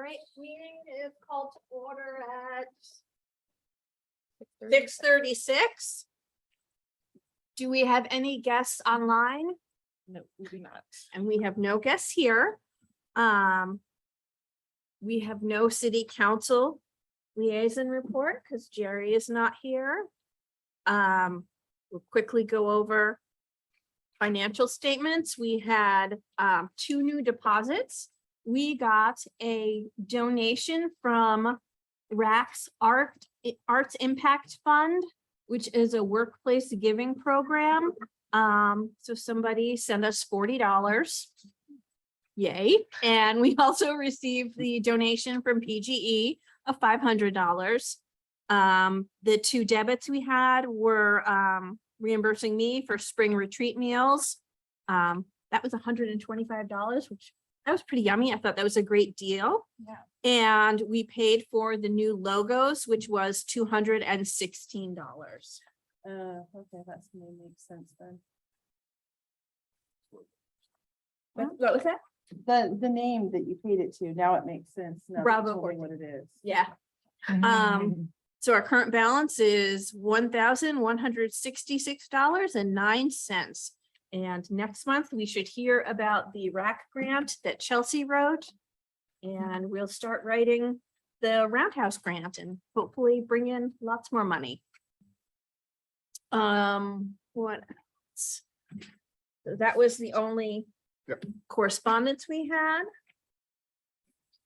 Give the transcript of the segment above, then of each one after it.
right, meeting is called to order at 6:36. Do we have any guests online? No, we do not. And we have no guests here. We have no city council liaison report because Jerry is not here. We'll quickly go over financial statements. We had 2 new deposits. We got a donation from EAAC's Arts Impact Fund, which is a workplace giving program. So somebody sent us $40. Yay. And we also received the donation from PGE of $500. The 2 debits we had were reimbursing me for spring retreat meals. That was $125, which that was pretty yummy. I thought that was a great deal. Yeah. And we paid for the new logos, which was $216. Okay, that's gonna make sense then. What was that? The name that you paid it to, now it makes sense. Now that you Bravo told me Court. what it is. Yeah. So our current balance is $1,166.09. And next month, we should hear about the RAC grant that Chelsea wrote. And we'll start writing the Roundhouse grant and hopefully bring in lots more money. What else? So that was the only correspondence we had.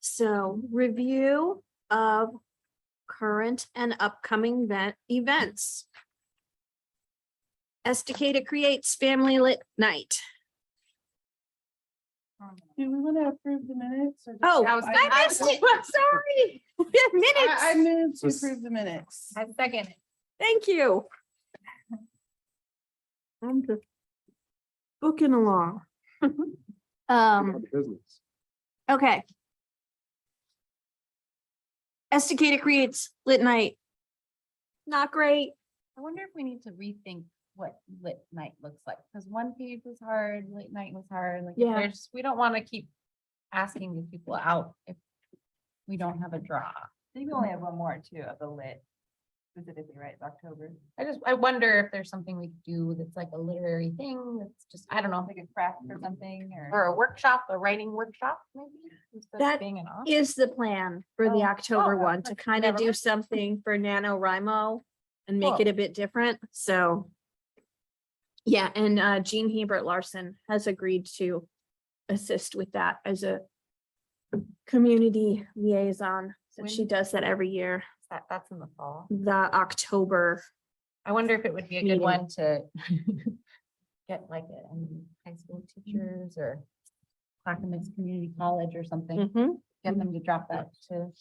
So review of current and upcoming events. Estacada creates family lit night. Do we want to approve the minutes? Or just- Oh, I I missed it. I'm sorry. We have minutes. I moved to approve the minutes. I second it. Thank you. I'm just booking along. Business. Okay. Estacada creates lit night. Not great. I wonder if we need to rethink what lit night looks like, because one page was hard, lit night was hard, like, if Yeah. we don't want to keep asking these people out if we don't have a draw. I think we only have one more too of the lit, specifically, right, it's October. I wonder if there's something we could do that's like a literary thing, that's just, I don't know, Like a craft or something, or or a workshop, a writing workshop, maybe, instead That of being an off. Is the plan for the Oh, October oh, one to kind of never do mind. something for NaNoWriMo and make it Cool. a bit different. So. Yeah, and Jean Hebert Larson has agreed to assist with that as a community liaison. So she When- does that every year, That's in the fall. the October. I wonder if it would be a good Meeting. one to get like high school teachers or Clackamas Community College or something, Mhm. get them to drop that to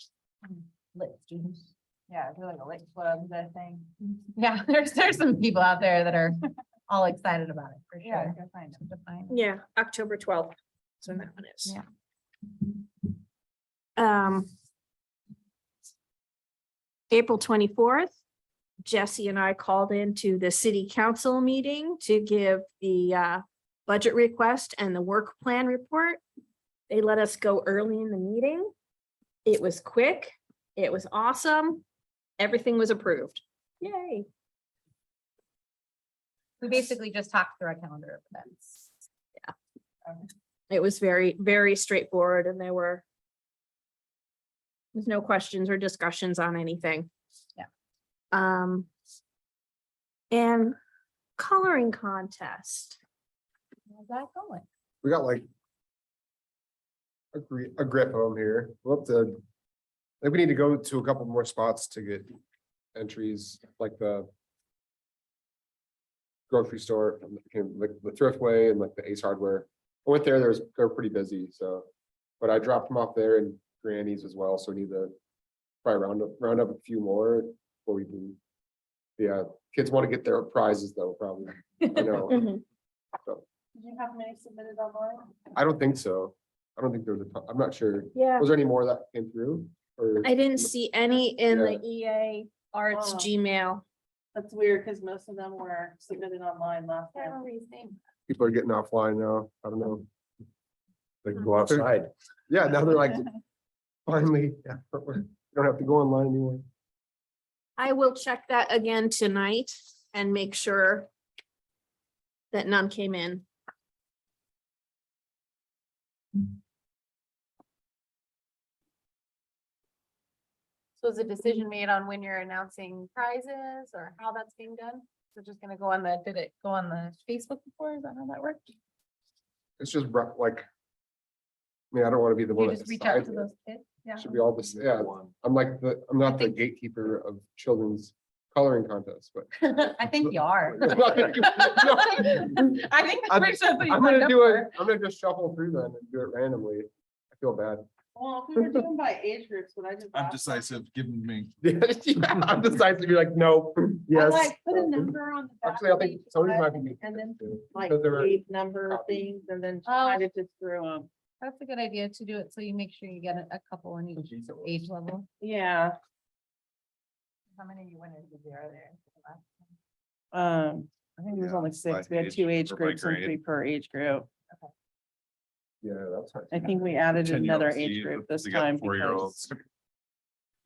lit students. yeah, do like a lit club, that thing. Yeah, there's some people out there that are all excited about it for Yeah, sure. go find them. To find- Yeah, October 12th. So that one is. Yeah. April 24th, Jesse and I called into the city council meeting to give the budget request and the work plan report. They let us go early in the meeting. It was quick. It was awesome. Everything was approved. Yay. We basically just talked through a calendar of events. It was very, very straightforward and there's no questions or discussions on anything. Yeah. And coloring contest. How's that going? We got like a grip of them here. We'll have to, I think we need to go to a couple more spots to get entries, like the grocery store, like the Thriftway and like the Ace Hardware. I went there, they're pretty busy, so, but I dropped them off there and Granny's as well, so we need to probably round up a few more before we can. Yeah, kids want to get their prizes though, probably, you know. Mhm. Did you have many submitted online? I don't think so. I don't think there's I'm not sure. Yeah, Was there any more that came through? Or I didn't see any in the EA Arts Oh. Gmail. That's weird, because most of them were submitted online last I don't time. remember his name. people are getting offline now? I don't know. They can go outside. Yeah, now they're like, Finally, yeah, we don't have to go online anymore. I will check that again tonight and make sure that none came in. So is a decision made on when you're announcing prizes or how that's being done? So just gonna go on the, did it go on the Facebook before? Is that how that worked? It's just like, I mean, I don't want to be the one You that just reach out decides to it. those kids? Yeah. Should be all this, yeah, I'm not the think- gatekeeper of children's coloring contests, but. I think you are. I'm not gonna do- no. I think I'm- that's pretty sure. I'm gonna do it, I'm gonna just shuffle through them and do it randomly. I feel bad. Well, if we were doing by age groups, would I just? I'm ask them? decisive, give me. Yeah, I'm decided to be like, no, I yes. like put a number on the back. Actually, I of think each some of these one, might be. And then too, like because there are- page number things and then kind of just through them. That's a good idea to do it, so you make sure you get a couple in each age level. Yeah, How many winners are there? I think there's only By six. We had age two age or by groups and grade. 3 per age group. Yeah, that's. I think we added 10-year-olds, another see, age group this they got time because 4-year-olds.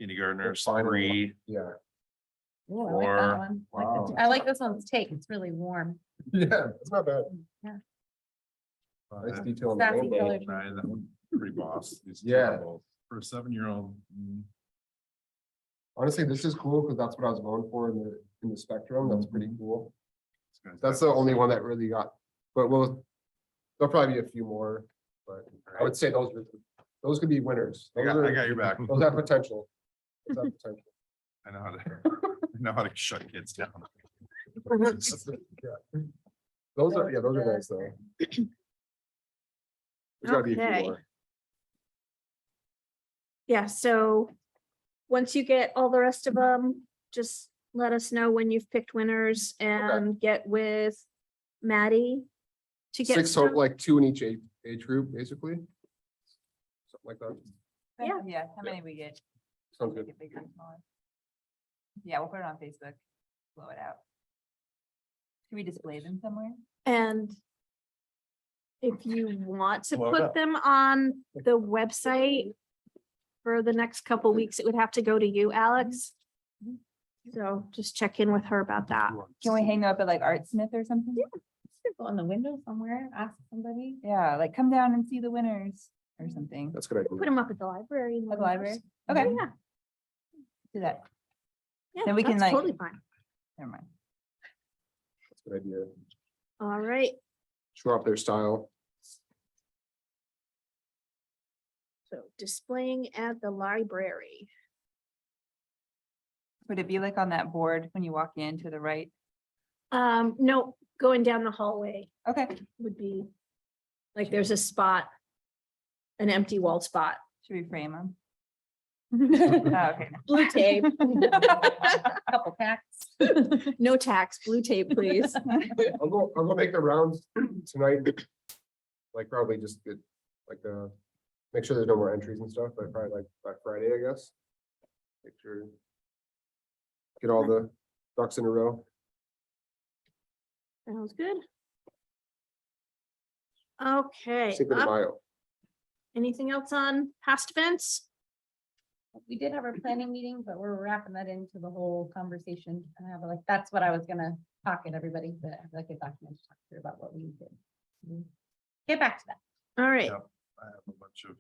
Kindergartners, Final. 3, Yeah, Oh, I like that Or- one. Wow. I like this one's take. It's really warm. yeah, it's not bad. Yeah. Nice detail on the Sassy rainbow. colors. 9, that one, pretty boss. These two Yeah. are both- For a 7-year-old. Honestly, this is cool because that's what I was going for in the spectrum. That's pretty Mhm. cool. this guy's That's got the only this. one that really got, but there'll probably be a few more, but I would say those could be winners. I got your back. Those have potential. Those have potential. I know how to, I know how to shut kids down. Yeah. Those are nice though. There's gotta be a few Okay. more. Yeah, so once you get all the rest of them, just let us know when you've picked winners and get with Maddie to get Six, so stuff. like 2 in each age group, basically. Something like that. Yeah. Yeah, how many we get? Sounds Make good. it bigger and smaller. Yeah, we'll put it on Facebook, blow it out. Can we display them somewhere? And if you want to Blow it put up. them on the website for the next couple weeks, it would have to go to you, Alex. So just check in with her about that. Can we hang them up at like Artsmith or something? Go in the window somewhere, ask somebody. Yeah, like come down and see the winners or something. That's a good Put idea. them up at the library. in At the one of library? those. Okay, Yeah, do that. yeah, Then we can, that's like- totally fine. Never mind. That's a good idea. All right, Show off their style. so displaying at the library. Would it be like on that board when you walk in to the right? No, going down the hallway Okay, would be, like, there's a spot, an empty wall spot. should we frame them? Blue Okay. tape. Couple packs. No tax, blue tape, please. I'll go make the rounds tonight. Like probably just get like make sure there's no more entries and stuff, but probably like by Friday, I guess. Make sure. Get all the ducks in a row. Sounds good. Okay, Cinco de Mayo. anything else on past events? We did have our planning meeting, but we're wrapping that into the whole conversation. And I have like, that's what I was gonna talk at everybody, but I have like a document to talk through about what we did. Get back to that. All right, Yep. I have a bunch of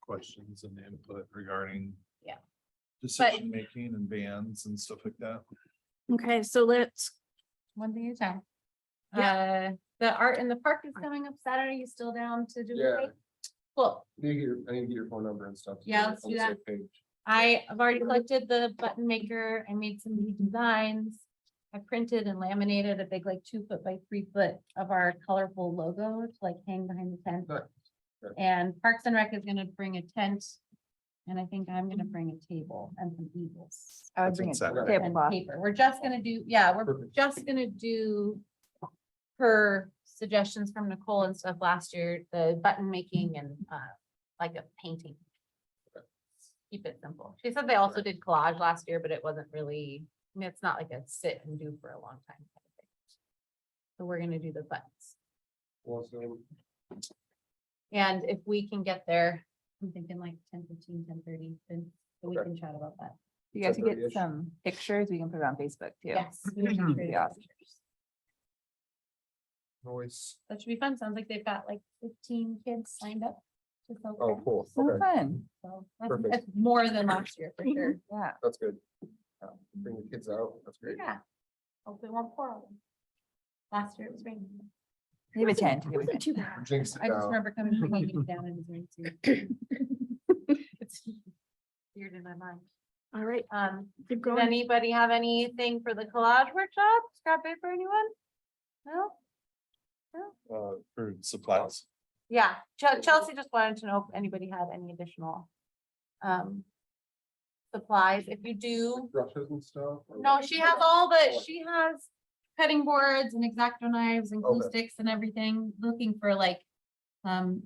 questions and input regarding. Yeah. Decision making and bans and stuff like that. okay, so let's, One thing at a time. The art in the park is coming up Saturday. You still down to do Yeah. it? Cool. I need to get your phone number and stuff. so Yeah, we're let's on do the that. same page. I have already collected the button maker. I made some new designs. I printed and laminated a big like 2 foot by 3 foot of our colorful logo to like hang behind the tent. Nice. Good. And Parks and Rec is gonna bring a tent. And I think I'm gonna bring a table and some eagles I would That's bring on it Saturday. and tablecloth. paper. We're just gonna do, yeah, we're Perfect. just gonna do her suggestions from Nicole and stuff last year, the button making and like a painting. Keep it simple. She said they also did collage last year, but it wasn't really, I mean, it's not like a sit and do for a long time. kind of thing. So we're gonna do the buttons. Awesome. And if we can get there, I'm thinking like 10:15, 10:30, then we Okay. can chat about that. You guys can get 10:30-ish. some pictures, we can put it on Facebook too. Yes. we can create Be awesome. pictures. Noise. That should be fun. Sounds like they've got like 15 kids signed up. to sell Oh, crafts. cool. So Okay, fun, So that's Perfect. that's more than last year for sure. yeah. that's good. Bring the kids out. That's great. Yeah. Hopefully it won't pour on them. Last year it was raining. Leave a tent. leave a Wasn't tent. too bad. Jinx it I just down. remember coming from hanging down in his rain suit. It's weird in my mind. All right, keep Does going. anybody have anything for the collage workshop? Scrap paper, anyone? No? For supplies. Yeah, Chelsea just wanted to know if anybody had any additional supplies. If you do, Brushes and stuff. or- no, she has all the, she has cutting boards and X-Acto knives and glue Okay. sticks and everything, looking for like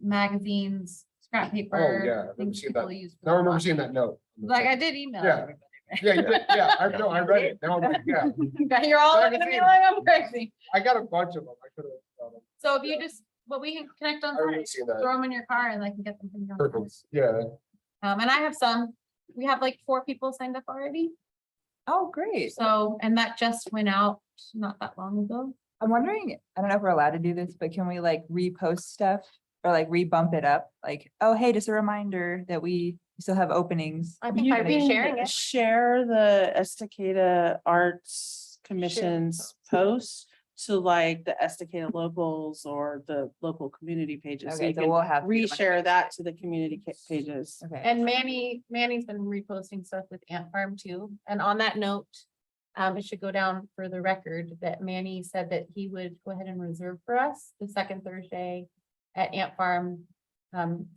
magazines, scrap Oh, paper. yeah, I remember things seeing people that. use for Now I remember collage. seeing that note. Like I did email Yeah. everybody. Yeah, you did. Yeah, I know, I read it. Now I'm like, yeah, You're all looking at me like I'm crazy. I got a bunch of them. I could have. So if you just, but we can connect on I site, remember seeing that. throw them in your car and I can get them from your house. Perfect. Yeah. And I have some, we have like 4 people signed up already. Oh, great. So, and that just went out not that long ago. I'm wondering, I don't know if we're allowed to do this, but can we like repost stuff or like re-bump it up? Like, oh, hey, just a reminder that we still have openings. I think You I'd be can sharing it. Share the Estacada Arts Commission's post to like the Estacada locals or the local community pages. So Okay, you so can we'll have. reshare that to the community pages. Okay. And Manny's been reposting stuff with Ant Farm too. And on that note, it should go down for the record that Manny said that he would go ahead and reserve for us the second Thursday at Ant Farm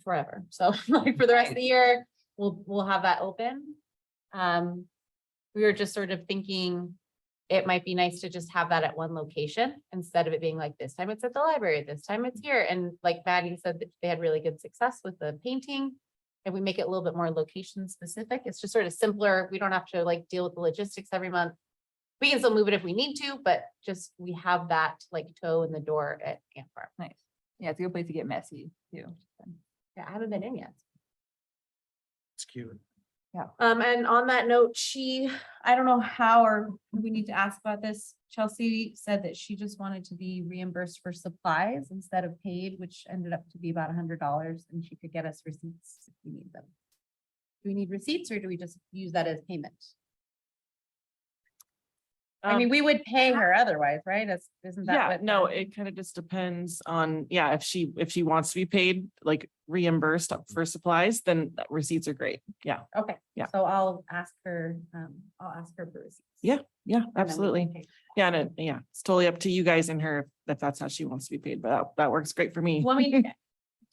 forever. So like for the rest of the year, we'll have that open. We were just sort of thinking it might be nice to just have that at one location instead of it being like this time it's at the library, this time it's here. And like Maddie said, that they had really good success with the painting. And we make it a little bit more location specific. It's just sort of simpler. We don't have to like deal with the logistics every month. We can still move it if we need to, but just we have that like toe in the door at Ant Farm. Nice. Yeah, it's a good place to get messy too. Yeah, I haven't been in yet. It's cute. And on that note, I don't know how or we need to ask about this. Chelsea said that she just wanted to be reimbursed for supplies instead of paid, which ended up to be about $100 and she could get us receipts if we need them. Do we need receipts or do we just use that as payment? I mean, we would pay her otherwise, right? Isn't that Yeah, what? no, it kind of just depends on, yeah, if she wants to be paid, like reimbursed up for supplies, then receipts are great. Yeah, Okay. Yeah. So I'll ask her for receipts. Yeah, yeah, And then we can absolutely. pay. Yeah, and yeah, it's totally up to you guys and her if that's how she wants to be paid, but that works great for me. Well, I mean, to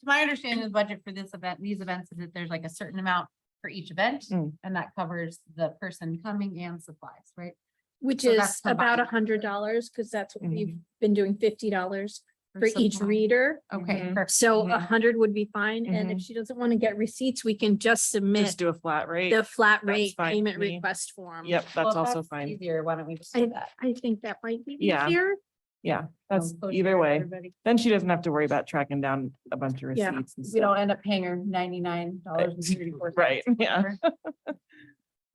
my understanding, the budget for this event, these events, is that there's like a certain amount for each event. Mm. And that covers the person coming and supplies, right? Which So that's is about combined. $100, because that's what we've Mhm. been doing $50 for each supply. reader. Okay, Mhm. perfect. So Mhm. 100 would be fine. And if Mhm. she doesn't want to get receipts, we can just submit Just do a flat rate. the flat That's rate fine with payment me. request form. Yep, Well, that's if also fine. Easier, why don't we just do that? I think that might be Yeah. easier. Yeah, that's So either share way. everybody. Then she doesn't have to worry about tracking down a bunch of Yeah. receipts and We stuff. don't end up paying her $99.34. Right, yeah.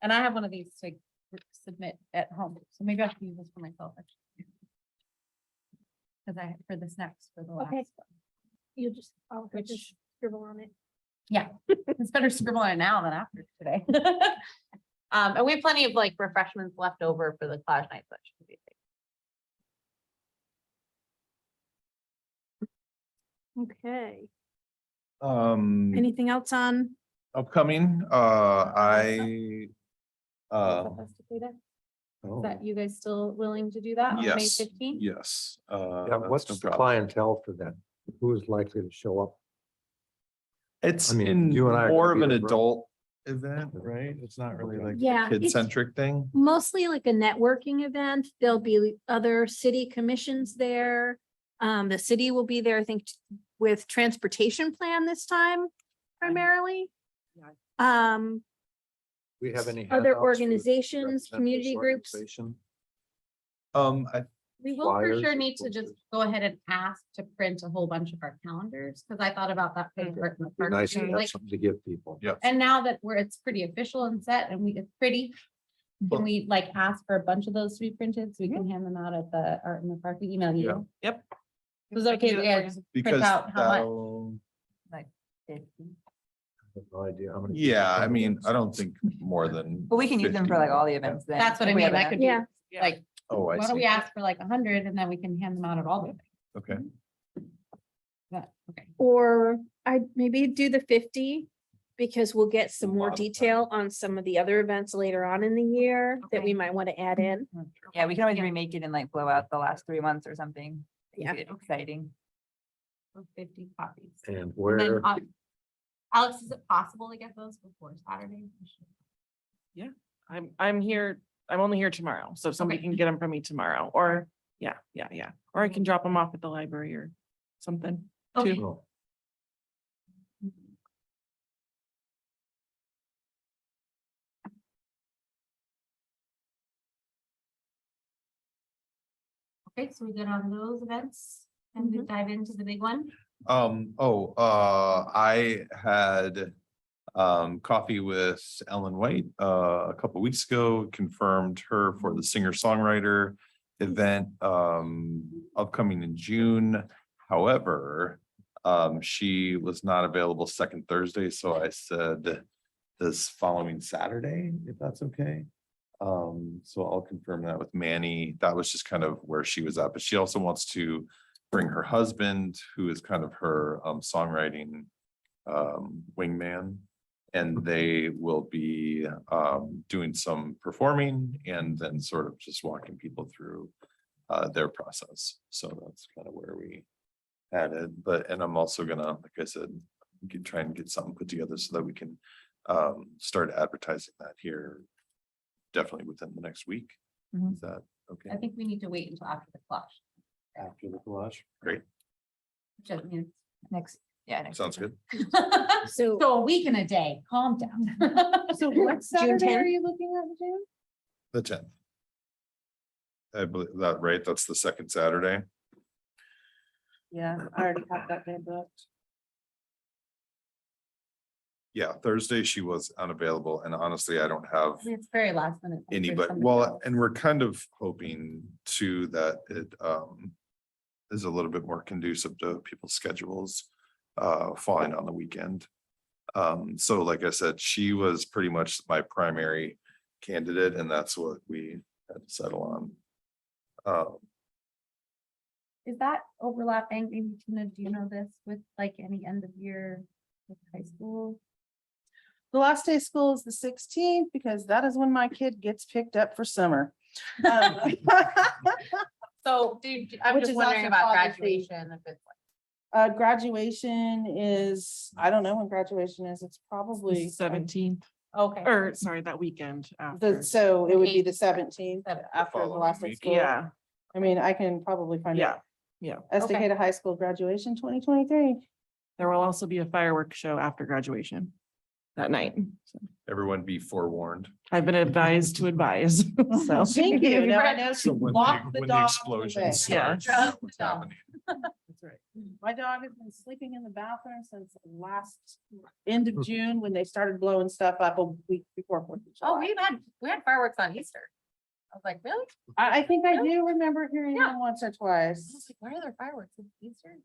And I have one of these to submit at home, so maybe I should use this for myself. Because for this next, for the last. Okay. one. You just, I'll Which- just scribble on it. Yeah, it's better scribble on it now than after today. And we have plenty of like refreshments left over for the collage night, so it shouldn't be a big- Okay. Um, Anything else on? upcoming, I, Is oh, that you guys still willing to do that on May yes, 15th? yes. Yeah, that's what's no the problem. clientele for that? Who is likely to show up? It's I mean, in you and I are more of gonna an be there, bro. adult event, right? It's not really Okay. like Yeah. kid it's centric thing. Mostly like a networking event. There'll be other city commissions there. The city will be there, I think, with transportation plan this time primarily. Yeah. We have any? Other handouts for organizations, represent this community groups. organization? I We will for flyers sure or need to just posters? go ahead and ask to print a whole bunch of our calendars, because I thought about that. for the Art in the Be Park nice to too, have like, something to give people. Yeah. and now that it's pretty official and set and it's pretty. Can we like ask for a bunch of those to be printed so we can hand them out at the Art in the Park? We email Yeah. you. Yep. So it's okay, yeah, just Because out how much? that'll, I have no idea how many. yeah, I mean, I don't think more than. But we can use them for 50. like all the events then. That's what I if we mean, have that enough. could be, Yeah. like, Oh, I why don't we see. ask for like 100 and then we can hand them out at all the events? Okay, Yeah, okay. Or I maybe do the 50 because we'll get some more Modify. detail on some of the other events later on in the year that we Okay. might want to add in. Yeah, we can always Yeah. remake it and like blow out the last 3 months or something. Yeah. Make it exciting. So 50 copies. And And then, where, Alex, is it possible to get those before Saturday? I'm here, I'm only here tomorrow, so if somebody Okay. can get them from me tomorrow, or, yeah, or I can drop them off at the library or something. Okay. too. oh, Okay, so we good on those events and we dive into the big one? I had coffee with Ellen White a couple weeks ago, confirmed her for the singer-songwriter event upcoming in June. However, she was not available second Thursday, so I said this following Saturday, if that's okay. So I'll confirm that with Manny. That was just kind of where she was at, but she also wants to bring her husband, who is kind of her songwriting wingman. And they will be doing some performing and then sort of just walking people through their process. So that's kind of where we had it. And I'm also gonna, like I said, try and get something put together so that we can start advertising that here definitely within the next week. Mhm. Is that okay? I think we need to wait until after the clash. After the collage. Great, Which I mean, Next, yeah. next sounds week. good. So So a week and a day, calm down. So what June Saturday are 10th? you looking at, June? The 10th. I believe that, right? That's the second Saturday. Yeah, I already have that day booked. Yeah, Thursday she was unavailable and honestly, I don't have I mean, it's very last minute. for anybody. somebody Well, else. and we're kind of hoping too that it is a little bit more conducive to people's schedules falling on the weekend. So like I said, she was pretty much my primary candidate and that's what we had to settle on. Is that overlapping, maybe Tina, do you know this with like any end of year with high school? The last day of school is the 16th because that is when my kid gets picked up for summer. So, I'm Which just is wondering also about probably- graduation, if it's Graduation is, I don't know when graduation is. It's probably. 17th, like, okay. or sorry, that weekend after. So it would be the 17th Seventh. after the following last day of week. school. Yeah, I mean, I can probably find yeah, out. yeah. Estacada High School graduation 2023. There will also be a fireworks show after graduation that night. So Everyone be forewarned. I've been advised to advise, so. Thank you. Now I know So to when lock the, the when the dog explosions away. Yeah. start, what's happening? That's right. My dog has been sleeping in the bathroom since last end of June when they started blowing stuff up a week before 4th of Oh, July. we had fireworks on Easter. I was like, really? I think I do remember hearing them once or I was twice. like, why are there fireworks in Easter?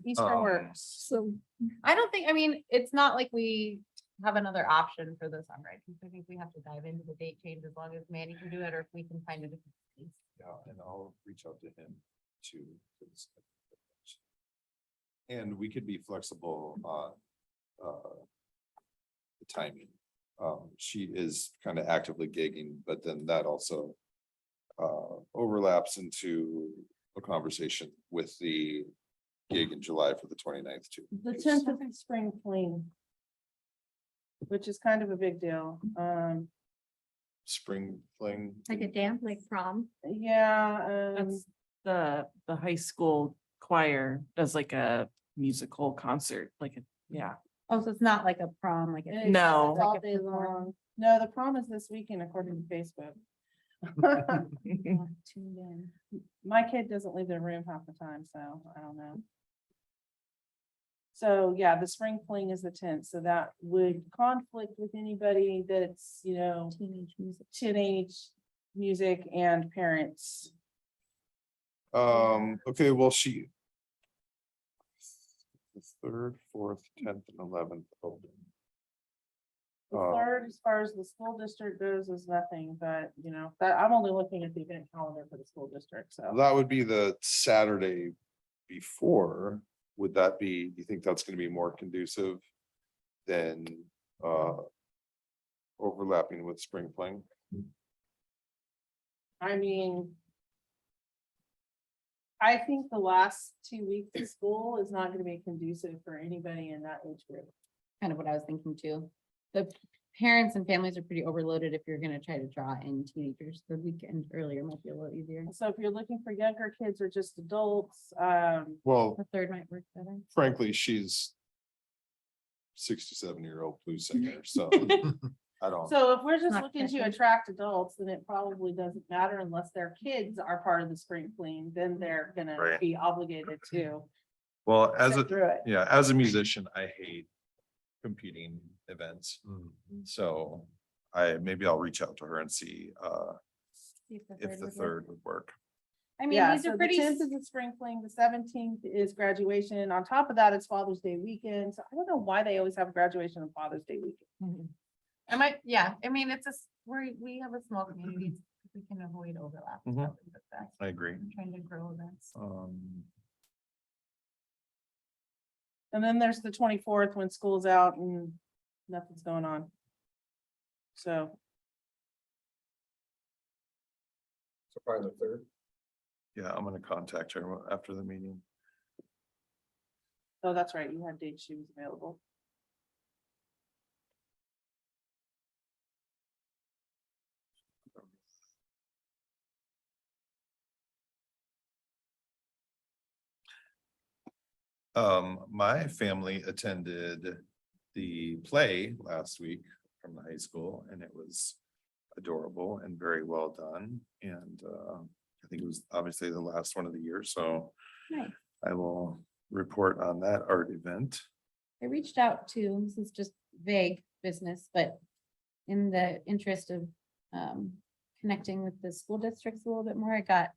Easter Um, works. So I don't think, I mean, it's not like we have another option for the summer. I think we have to dive into the date change as long as Manny can do it, or if we can find a different space. Yeah, and I'll reach out to him to. And we could be flexible on the timing. She is kind of actively gigging, but then that also overlaps into a conversation with the gig in July for the 29th too. The 10th is spring clean. Which is kind of a big deal. Spring fling. Like a dance, like prom. Yeah, That's the high school choir does like a musical concert, yeah. Oh, so it's not like a prom, like a. it's No. all day long. No, the prom is this weekend according to Facebook. Tuned in. My kid doesn't leave their room half the time, so I don't know. So, yeah, the spring fling is the 10th, so that would conflict with anybody that's, teenage music and parents. Okay, well, the 3rd, 4th, 10th and 11th open. The third, as far as the school district goes, is nothing, but that I'm only looking at the event calendar for the school district, so. That would be the Saturday before. Would that be, do you think that's gonna be more conducive than overlapping with spring fling? I mean. I think the last 2 weeks of school is not gonna be conducive for anybody in that age group. Kind of what I was thinking too. The parents and families are pretty overloaded if you're gonna try to draw in teenagers. The weekend earlier might be a little easier. So if you're looking for younger kids or just adults, Well, The third might work better. frankly, she's 67-year-old blues singer, so I don't. so if we're just Not looking to technically. attract adults, then it probably doesn't matter unless their kids are part of the spring fling, then they're gonna Right. be obligated to. Well, as sit a, through it. yeah, as a musician, I hate competing events, Mm. so maybe I'll reach out to her and see if the 3rd would work. I mean, Yeah, these so are the pretty, 10th is the spring fling, the 17th is graduation. On top of that, it's Father's Day weekend. So I don't know why they always have graduation on Father's Day weekend. I might, yeah, I mean, we have a small community. If we can avoid overlap. it's Mhm. probably the best. I agree. I'm trying to grow events. And then there's the 24th when school's out and nothing's going on. So, So probably the 3rd. Yeah, I'm gonna contact her after the meeting. oh, that's right, you had dates she was available. My family attended the play last week from the high school, and it was adorable and very well done. And I think it was obviously the last one of the year, so Nice. I will report on that art event. I reached out to, this is just vague business, but in the interest of connecting with the school districts a little bit more, I got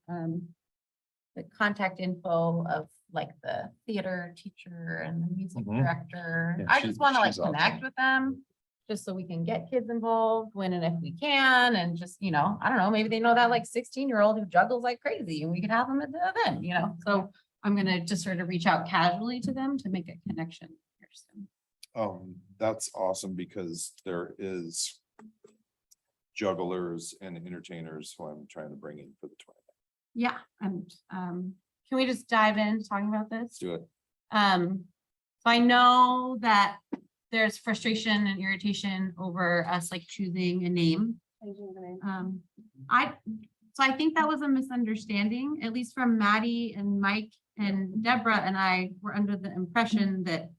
the contact info of like the theater teacher and the music Mhm. director. Yeah, I she's- just want to like she's awesome. connect with them, just so we can get kids involved when and if we can, and just, I don't know, maybe they know that like 16-year-old who juggles like crazy and we could have them at the event, so I'm gonna just sort of reach out casually to them to make a connection here soon. That's awesome because there is jugglers and entertainers who I'm trying to bring in for the 20. Yeah, and can we just dive into talking about this? Let's do it. So I know that there's frustration and irritation over us like choosing a name. Changing the name. So I think that was a misunderstanding, at least from Maddie and Mike and Deborah and I were under the impression that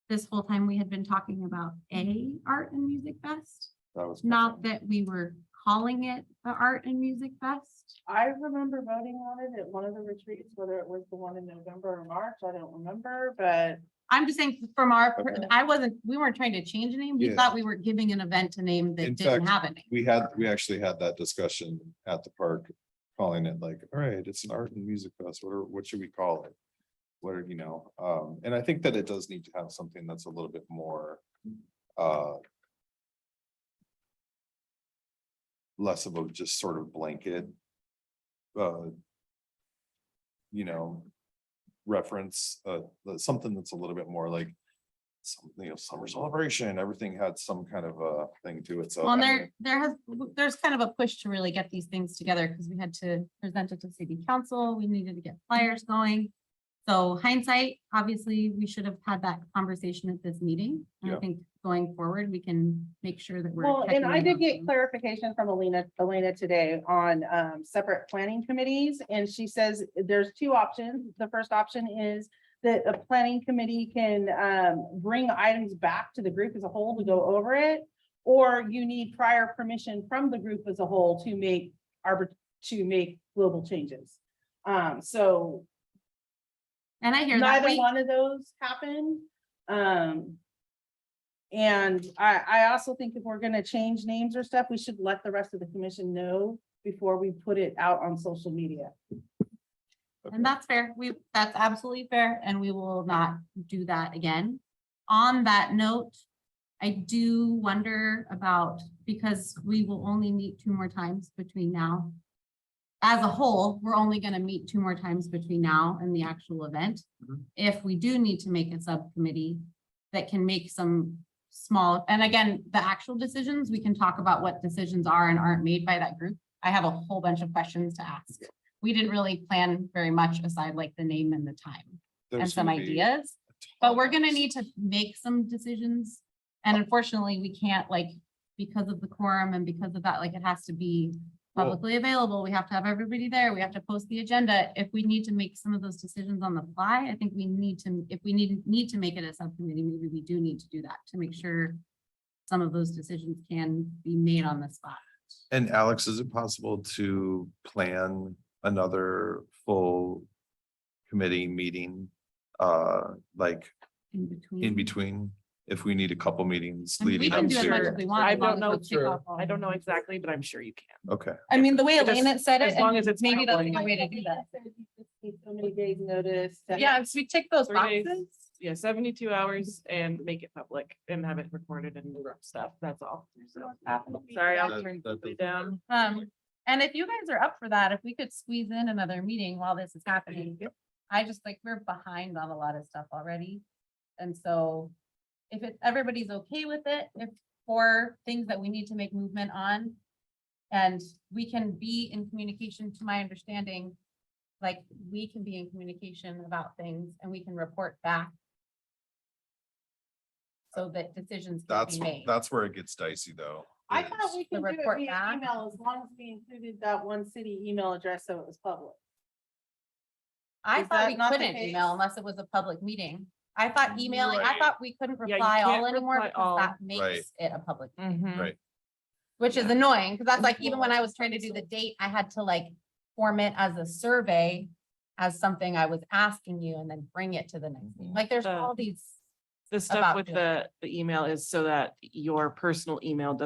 this whole time we had been talking about a art and music fest, That was. not that we were calling it the Art and Music Fest. I remember voting on it at one of the retreats, whether it was the one in November or March, I don't remember, but. I'm just saying from our, Okay. we weren't trying to change a name. We Yeah. thought we were giving an event a name that In didn't fact, have a name. We actually had that discussion at the park, calling it like, all right, it's an art and music fest, what should we call it? What are, and I think that it does need to have something that's a little bit more, less of a just sort of blanket, reference, something that's a little bit more like summer celebration, everything had some kind of a thing to it, so. Well, and I mean, there's kind of a push to really get these things together because we had to present it to city council. We needed to get flyers going. So hindsight, obviously, we should have had that conversation at this meeting. And I Yeah. think going forward, we can make sure that we're. Well, and checking I in did on get things. clarification from Elena today on separate planning committees, and she says there's two options. The first option is that a planning committee can bring items back to the group as a whole to go over it, or you need prior permission from the group as a whole to make to make global changes. So And I hear that. neither one of those happen. And I also think if we're gonna change names or stuff, we should let the rest of the commission know before we put it out on social media. And that's fair. That's absolutely fair, and we will not do that again. On that note, I do wonder about, because we will only meet 2 more times between now. As a whole, we're only gonna meet 2 more times between now and the actual event. Mhm. If we do need to make a subcommittee that can make some small, and again, the actual decisions, we can talk about what decisions are and aren't made by that group. I have a whole bunch of questions to ask. We didn't really plan very much aside like the name and the time and There's some gonna be ideas. But we're gonna need to make some decisions. And unfortunately, we can't like, because of the quorum and because of that, like it has to be Well- publicly available. We have to have everybody there. We have to post the agenda. If we need to make some of those decisions on the fly, I think we need to, if we need to make it a subcommittee, maybe we do need to do that to make sure some of those decisions can be made on the spot. And Alex, is it possible to plan another full committee meeting? Like in between, if we need a couple meetings And we leading can up do as much as to, we want. I as long don't as know, it's kick off. I don't know exactly, but I'm sure you can. okay. I mean, the way Just Elena said it, as long and as it's maybe that's public. a way to do that. So many days notice. Yeah, so we tick those 3 days, boxes. yeah, 72 hours and make it public and have it recorded and stuff. That's all. So, sorry, I'll That- turn that quickly doesn't- down. And if you guys are up for that, if we could squeeze in another meeting while this is happening. I just like, we're behind on a lot of stuff already. And so if everybody's okay with it, if for things that we need to make movement on. And we can be in communication, to my understanding, like we can be in communication about things and we can report back. So that decisions can be made. That's where it gets dicey though. I thought we The could do it report via back. email as long as we included that one city email address so it was public. I Is thought that we not the couldn't email case? unless it was a public meeting. I thought emailing, I Right. thought we couldn't Yeah, you reply all can't anymore reply because all. that Right. makes it a public, Right. which is annoying, because that's like, even when I was trying to do the date, I had to like form it as a survey as something I was asking you and then bring it to the next meeting. Like, there's all these, The stuff about with doing the email is so that your personal email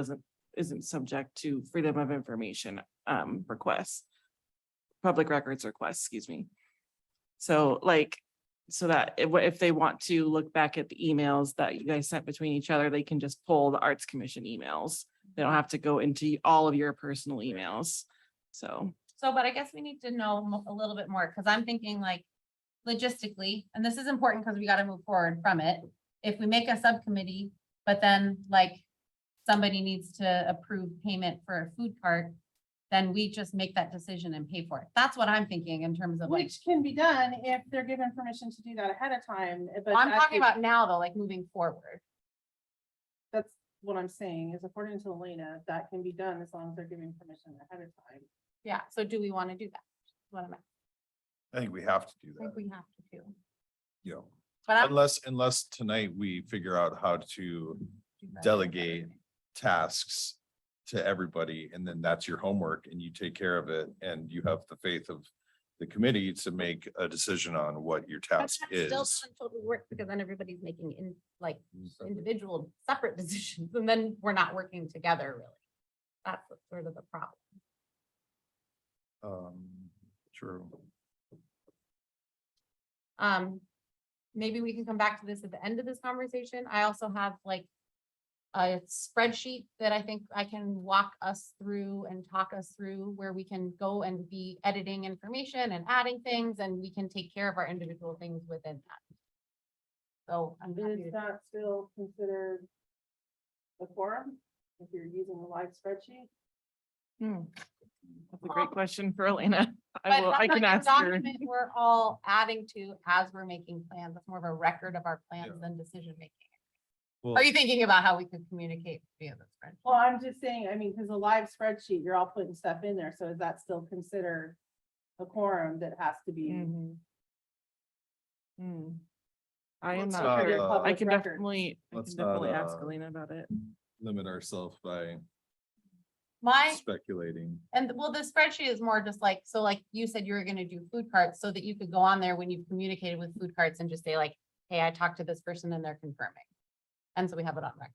isn't subject to freedom of information requests. Public records requests, excuse me. So like, so that if they want to look back at the emails that you guys sent between each other, they can just pull the Arts Commission emails. They don't have to go into all of your personal emails. So, but I guess we need to know a little bit more, because I'm thinking like logistically, and this is important because we got to move forward from it. If we make a subcommittee, but then like somebody needs to approve payment for a food cart, then we just make that decision and pay for it. That's what I'm thinking in terms of like, Which can be done if they're given permission to do that ahead of time, but. I'm that's talking what- about now though, like moving forward. That's what I'm saying, is according to Elena, that can be done as long as they're giving permission ahead of time. Yeah, so do we want to do that? What am I I think we have to do think that, we have to do. you know, But I'm. unless tonight we figure out how to delegate tasks to everybody, and then that's your homework and you take care of it, and you have the faith of the committee to make a decision on what your But task that is. still doesn't totally work, because then everybody's making like individual separate decisions, and then we're not working together really. That's sort of the problem. True. Maybe we can come back to this at the end of this conversation. I also have like a spreadsheet that I think I can walk us through and talk us through, where we can go and be editing information and adding things, and we can take care of our individual things within that. So I'm happy Is to. that still considered a quorum if you're using a live spreadsheet? that's a great question for Elena. But I that's can like a ask her. document We're all adding to as we're making plans. That's more of a record of our plans Yeah. than decision making. Well, Are you thinking about how we could communicate via this spreadsheet? Well, I'm just saying, I mean, because a live spreadsheet, you're all putting stuff in there, so is that still considered a quorum that has to be? I am Let's not, not, considered sure. I public can record? definitely let's not, ask Elena about it. limit ourselves by speculating. And well, the spreadsheet is more just like, so like you said, you were gonna do food carts so that you could go on there when you've communicated with food carts and just say like, hey, I talked to this person and they're confirming. And so we have it on record.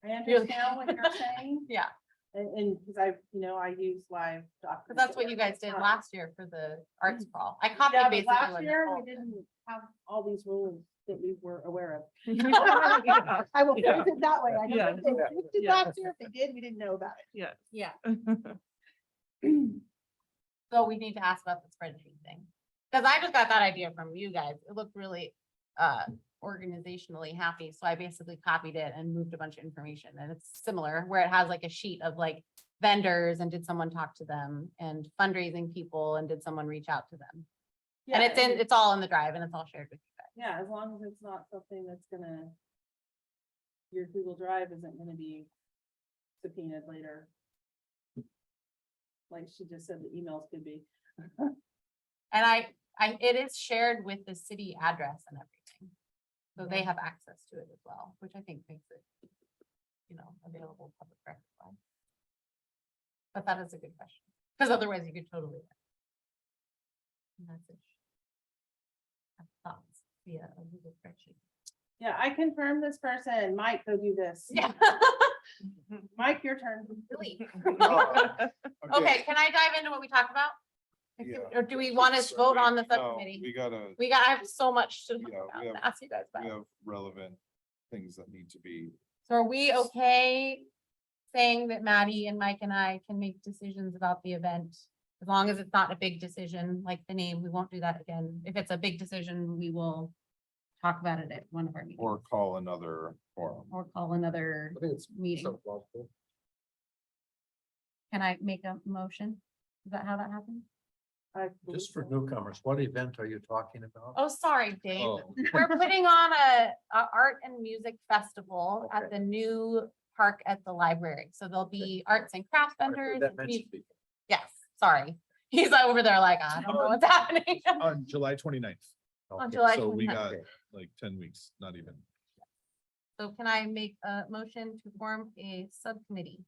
I understand what you're saying. Yeah, And because I use live documents. because that's what you guys did last year for the arts crawl. I Yeah, copied but basically. last what year, Nicole we did. didn't have all these rules that we were aware of. Yeah. I will phrase Yeah. it that way. I Yeah. don't think they did Yeah. last year. If they did, we didn't know about it. Yeah. Yeah, so we need to ask about the spreadsheet thing. Because I just got that idea from you guys. It looked really organizationally happy. So I basically copied it and moved a bunch of information. And it's similar where it has like a sheet of like vendors and did someone talk to them and fundraising people and did someone reach out to them. And it's all in the drive and it's all shared with you guys. Yeah, as long as it's not something that's gonna, your Google Drive isn't gonna be subpoenaed later. Like she just said, the emails could be. And it is shared with the city address and everything. So they have access to it as well, which I think makes it, available public record wise. But that is a good question, because otherwise you could totally. Message. Have thoughts via a Google spreadsheet. Yeah, I confirmed this person. Mike, go do this. Yeah. Mike, your turn. Delete. Oh, Okay, can I dive into what we talked about? Yeah. Or do we want to vote on the No, subcommittee? We I have so much to talk Yeah, about, we have- to ask you guys about. have relevant things that need to be. So are we okay saying that Maddie and Mike and I can make decisions about the event? As long as it's not a big decision, like the name, we won't do that again. If it's a big decision, we will talk about it at one of our meetings Or call another forum. or call another I think it's meeting. so plausible. Can I make a motion? Is that how that happens? Just for newcomers, what event are you talking about? Oh, sorry, Dave. Oh, We're putting on a art and music festival at Okay. the new park at the library. So there'll be arts and craft I've heard vendors. that and mentioned music- before. Yes, sorry. He's over there like, I don't know what's happening. On July 29th. On Okay. July So we 29th. got Okay. like 10 weeks, not even. So can I make a motion to form a subcommittee?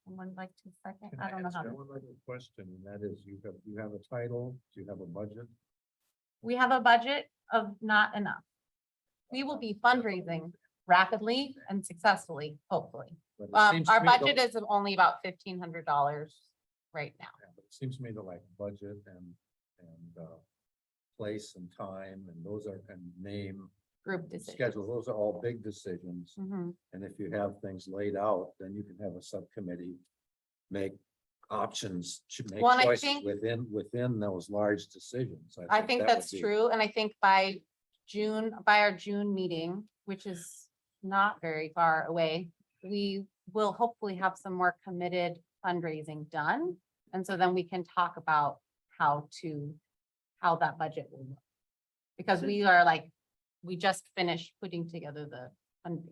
Someone like to second? Can I don't know ask how. to- one other question, and that is, you have a title, do you have a budget? We have a budget of not enough. We will be fundraising rapidly and successfully, hopefully. But it seems to Our me the- budget is only about $1,500 right now. Yeah, but it seems to me that like budget and place and time, and those are, and name, Group decision. schedule, those are all big decisions. Mhm. And if you have things laid out, then you can have a subcommittee make options, should make Well, and I choices think- within those large decisions. I think that that's would be- true, and I think by our June meeting, which is not very far away, we will hopefully have some more committed fundraising done. And so then we can talk about how that budget will look. Because we are like, we just finished putting together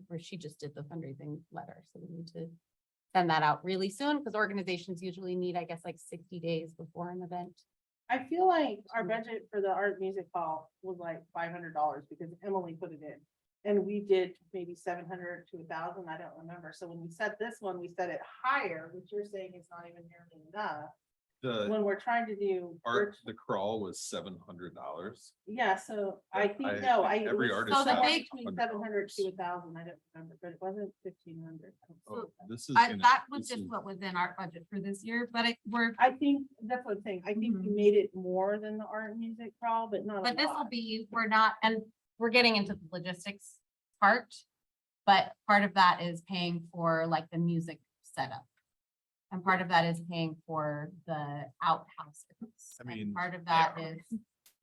where she just did the fundraising letter, so we need to send that out really soon, because organizations usually need, I guess, like 60 days before an event. I feel like our budget for the art music hall was like $500 because Emily put it in. And we did maybe 700 to 1,000, I don't remember. So when we set this one, we set it higher, which you're saying is not even nearly enough. The When we're trying to do. the crawl was $700. Yeah, so I think, I no, think every artist So the has big- between 700 to 1,000, I don't remember, but it wasn't 1,500. Oh, This is. That was this just is- what was in our budget for this year, but I think, that's what I'm saying, I think you Mhm. made it more than the art and music crawl, but not a But this will lot. be, we're not, and we're getting into the logistics part. But part of that is paying for like the music setup. And part of that is paying for the outhouses. I And mean- part of that is,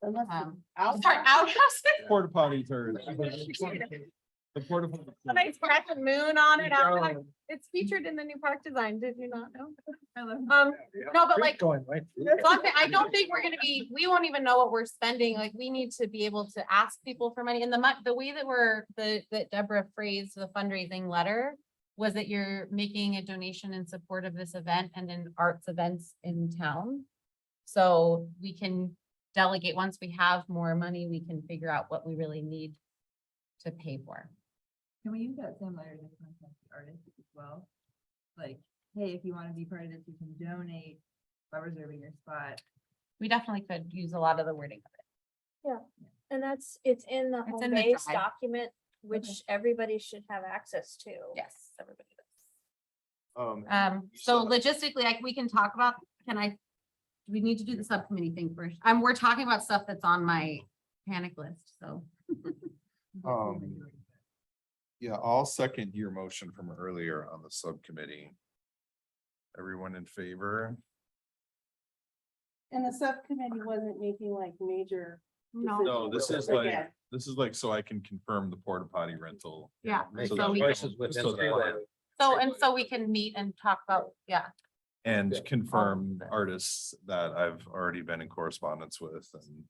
Unless the sorry, outside- outhouses. Porta potties are. The porta potty. A nice crescent moon on it. outside. It's featured in the new park design. Did you not know? No, but like, Going right through so there. I don't think we're gonna be, we won't even know what we're spending, like, we need to be able to ask people for money, and the way that that Deborah phrased the fundraising letter was that you're making a donation in support of this event and in arts events in town. So we can delegate, once we have more money, we can figure out what we really need to pay for. Can we use that same letter to contact the artists as well? Like, hey, if you want to be part of this, you can donate by reserving your spot. We definitely could use a lot of the wording of it. And it's in the It's home in the base drive. document, which everybody should have access to. Yes, everybody does. You So said- logistically, like, we can talk about, do we need to do the subcommittee thing first? We're talking about stuff that's on my panic list, so. Yeah, I'll second your motion from earlier on the subcommittee. Everyone in favor? And the subcommittee wasn't making like major. No, this is decisions. like, Again, this is like, so I can confirm the porta potty rental. Yeah. Make So so that we choices can- within so the that- plan. So we can meet and talk about, yeah. And Yeah. confirm All of it. artists that I've already been in correspondence with and.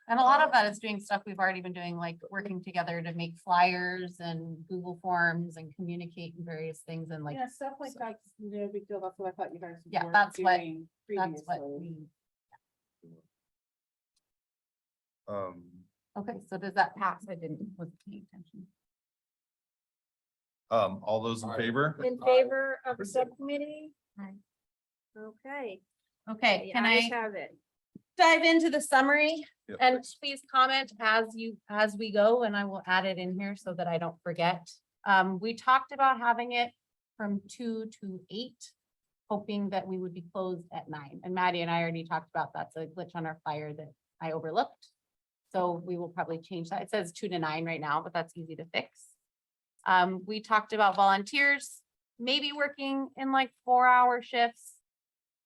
And a lot of that is doing stuff we've already been doing, like working together to make flyers and Google Forms and communicate in various things and like, Yeah, stuff like that's no big deal. That's what I thought you guys. Yeah, were that's what- doing that's what previously. we, okay, so does that pass? Wasn't paying attention. All those in Aye. favor? In favor of the subcommittee? Aye. Okay. Okay, the can ayes I have it? dive into the summary? Yep, And please. please comment as we go, and I will add it in here so that I don't forget. We talked about having it from 2 to 8, hoping that we would be closed at 9. And Maddie and I already talked about that's a glitch on our flyer that I overlooked. So we will probably change that. It says 2 to 9 right now, but that's easy to fix. We talked about volunteers, maybe working in like 4-hour shifts.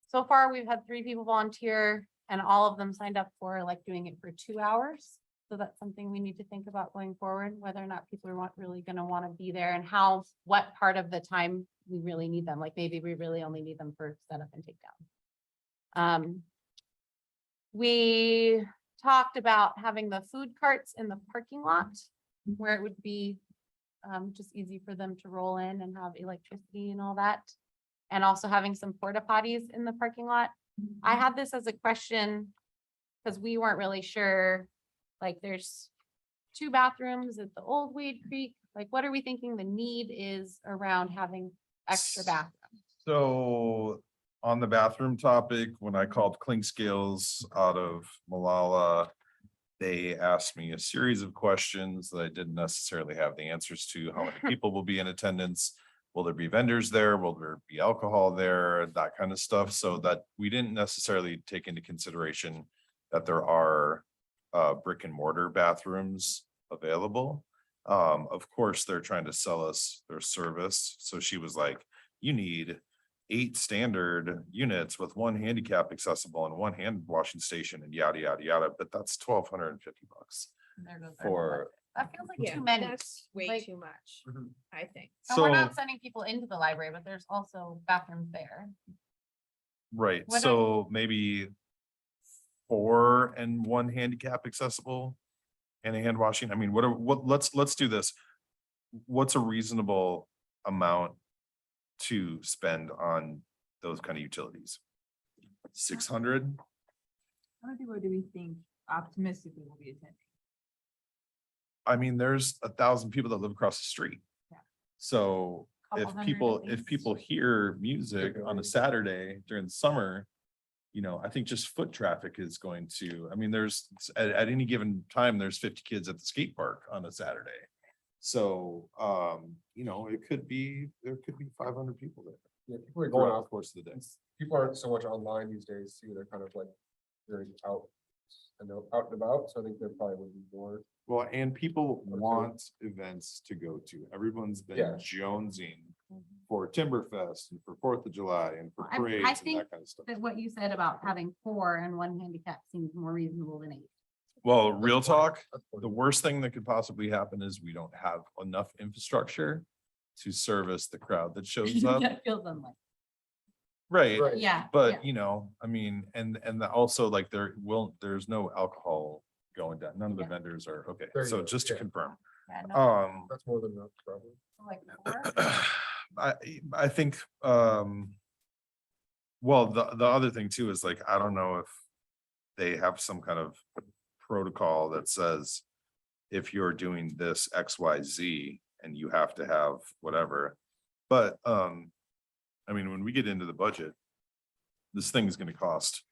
So far, we've had 3 people volunteer and all of them signed up for like doing it for 2 hours. So that's something we need to think about going forward, whether or not people are really gonna want to be there and what part of the time we really need them. Like maybe we really only need them for setup and takedown. We talked about having the food carts in the parking lot where it would be just easy for them to roll in and have electricity and all that. And also having some porta potties in the parking lot. I had this as a question because we weren't really sure, like there's 2 bathrooms at the old Wade Creek. Like, what are we thinking the need is around having extra bathrooms? So on the bathroom topic, when I called Clink Scales out of Malala, they asked me a series of questions that I didn't necessarily have the answers to. How many people will be in attendance? Will there be vendors there? Will there be alcohol there? That kind of stuff. So that we didn't necessarily take into consideration that there are brick and mortar bathrooms available. Of course, they're trying to sell us their service. So she was like, you need 8 standard units with 1 handicap accessible and 1 hand washing station and yada, yada, yada, but that's $1,250. There goes our whole For- budget. That feels like Yeah, too many. that's way Like- too much, Mhm. I think. And we're So, not sending people into the library, but there's also bathrooms there. right, What are- so maybe 4 and 1 handicap accessible and a hand washing. I mean, let's do this. What's a reasonable amount to spend on those kind of utilities? 600? How many people do we think optimistically will be attending? I mean, there's 1,000 people that live across the street. Yeah. So Couple if hundred people, at if least. people hear music on a Saturday during the summer, you know, I think just foot traffic is going to, I mean, there's, at any given time, there's 50 kids at the skate park on a Saturday. So, you know, there could be 500 people there Yeah, people are going throughout out. the course of the day. People aren't so much online these days too. They're kind of like, they're out. Out and about, so I think there probably would be more. Well, and people Okay. want events to go to. Everyone's been Yeah. jonesing for Timberfest and for 4th of July and for I parades and think that kind of stuff. That what you said about having 4 and 1 handicap seems more reasonable than 8. Well, real talk, That's the fine. worst thing that could possibly happen is we don't have enough infrastructure to service the crowd that shows up. That feels unlikely. Right, Right. Yeah. but you know, I mean, and also like there's no alcohol going down. None of the Yeah. vendors are, okay, There you so go, just to yeah. confirm. Yeah, no, That's more than enough, probably. like 4. I think, well, the other thing too is like, I don't know if they have some kind of protocol that says if you're doing this XYZ and you have to have whatever. But, I mean, when we get into the budget, this thing is gonna cost